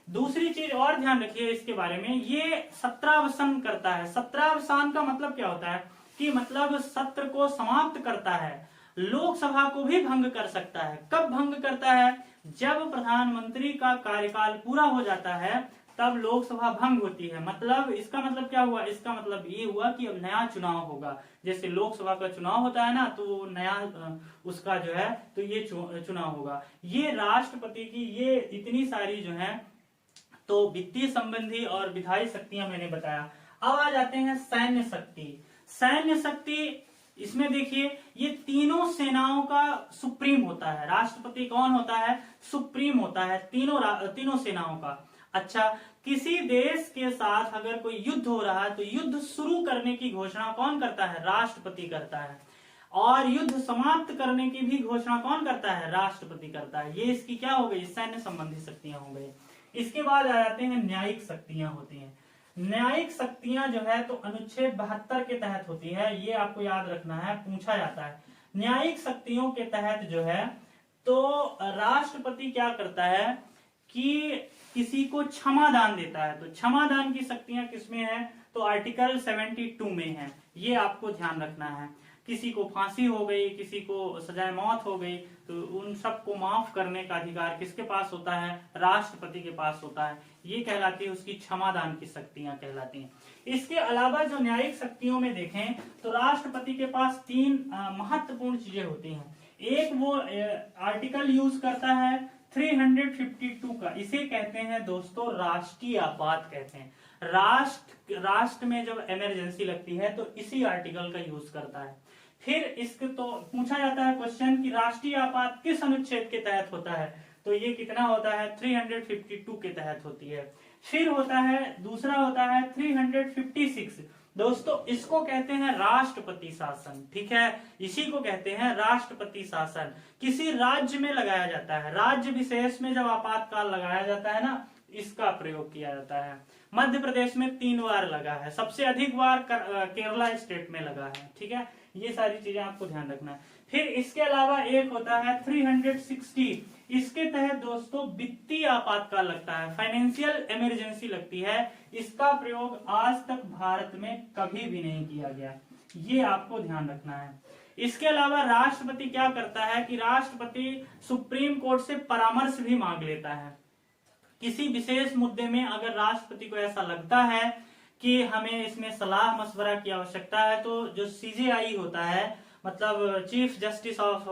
दूसरी चीज और ध्यान रखिए इसके बारे में, ये सत्रावसान करता है। सत्रावसान का मतलब क्या होता है कि मतलब सत्र को समाप्त करता है। लोकसभा को भी भंग कर सकता है। कब भंग करता है, जब प्रधानमंत्री का कार्यकाल पूरा हो जाता है तब लोकसभा भंग होती है। मतलब इसका मतलब क्या हुआ, इसका मतलब ये हुआ कि अब नया चुनाव होगा। जैसे लोकसभा का चुनाव होता है ना, तो नया उसका जो है तो ये चुनाव होगा। ये राष्ट्रपति की ये इतनी सारी जो है तो वित्तीय संबंधी और विधायी शक्तियां मैंने बताया। अब आ जाते हैं सैन्य शक्ति। सैन्य शक्ति इसमें देखिए ये तीनों सेनाओं का सुप्रीम होता है। राष्ट्रपति कौन होता है? सुप्रीम होता है तीनों सेनाओं का। अच्छा, किसी देश के साथ अगर कोई युद्ध हो रहा है तो युद्ध शुरू करने की घोषणा कौन करता है? राष्ट्रपति करता है। और युद्ध समाप्त करने की भी घोषणा कौन करता है? राष्ट्रपति करता है। ये इसकी क्या हो गई? सैन्य संबंधी शक्तियां हो गई। इसके बाद आ जाते हैं न्यायिक शक्तियां होती हैं। न्यायिक शक्तियां जो है तो अनुच्छेद 72 के तहत होती है। ये आपको याद रखना है, पूछा जाता है। न्यायिक शक्तियों के तहत जो है तो राष्ट्रपति क्या करता है कि किसी को क्षमा दान देता है। तो क्षमा दान की शक्तियां किसमें है? तो आर्टिकल 72 में है। ये आपको ध्यान रखना है। किसी को फांसी हो गई, किसी को सजाए मौत हो गई, तो उन सबको माफ करने का अधिकार किसके पास होता है? राष्ट्रपति के पास होता है। ये कहलाती है उसकी क्षमादान की शक्तियां कहलाती हैं। इसके अलावा जो न्यायिक शक्तियों में देखें तो राष्ट्रपति के पास 3 महत्वपूर्ण चीजें होती हैं। एक वो आर्टिकल यूज करता है 352 का, इसे कहते हैं दोस्तों राष्ट्रीय आपात कहते हैं। राष्ट्र में जब इमरजेंसी लगती है तो इसी आर्टिकल का यूज करता है। फिर इसके तो पूछा जाता है क्वेश्चन कि राष्ट्रीय आपात किस अनुच्छेद के तहत होता है? तो ये कितना होता है? 352 के तहत होती है। फिर होता है दूसरा होता है 356। दोस्तों इसको कहते हैं राष्ट्रपति शासन, ठीक है, इसी को कहते हैं राष्ट्रपति शासन। किसी राज्य में लगाया जाता है, राज्य विशेष में जब आपातकाल लगाया जाता है ना, इसका प्रयोग किया जाता है। मध्य प्रदेश में 3 बार लगा है, सबसे अधिक बार केरला स्टेट में लगा है, ठीक है। ये सारी चीजें आपको ध्यान रखना है। फिर इसके अलावा एक होता है 360, इसके तहत दोस्तों वित्तीय आपातकाल लगता है, फाइनेंशियल इमरजेंसी लगती है। इसका प्रयोग आज तक भारत में कभी भी नहीं किया गया, ये आपको ध्यान रखना है। इसके अलावा राष्ट्रपति क्या करता है कि राष्ट्रपति सुप्रीम कोर्ट से परामर्श भी मांग लेता है। किसी विशेष मुद्दे में अगर राष्ट्रपति को ऐसा लगता है कि हमें इसमें सलाह मशवरा की आवश्यकता है, तो जो CJI होता है, मतलब चीफ जस्टिस ऑफ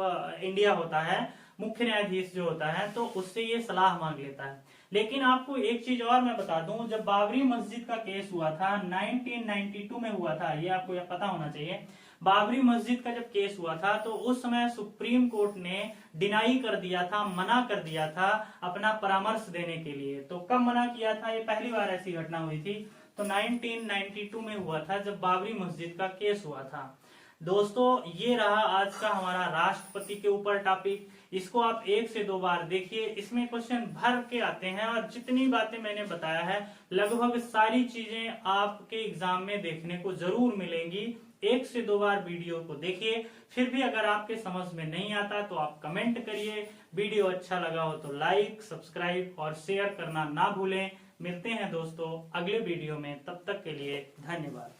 इंडिया होता है, मुख्य न्यायाधीश जो होता है, तो उससे ये सलाह मांग लेता है। लेकिन आपको एक चीज और मैं बता दूं, जब बाबरी मस्जिद का केस हुआ था 1992 में हुआ था, ये आपको पता होना चाहिए। बाबरी मस्जिद का जब केस हुआ था तो उस समय सुप्रीम कोर्ट ने डिनाई कर दिया था, मना कर दिया था अपना परामर्श देने के लिए। तो कब मना किया था? ये पहली बार ऐसी घटना हुई थी, तो 1992 में हुआ था जब बाबरी मस्जिद का केस हुआ था। दोस्तों ये रहा आज का हमारा राष्ट्रपति के ऊपर टॉपिक। इसको आप 1 से 2 बार देखिए, इसमें क्वेश्चन भर के आते हैं और जितनी बातें मैंने बताया है लगभग सारी चीजें आपके एग्जाम में देखने को जरूर मिलेंगी। 1 से 2 बार वीडियो को देखिए। फिर भी अगर आपके समझ में नहीं आता तो आप कमेंट करिए। वीडियो अच्छा लगा हो तो लाइक, सब्सक्राइब और शेयर करना ना भूलें। मिलते हैं दोस्तों अगले वीडियो में, तब तक के लिए धन्यवाद।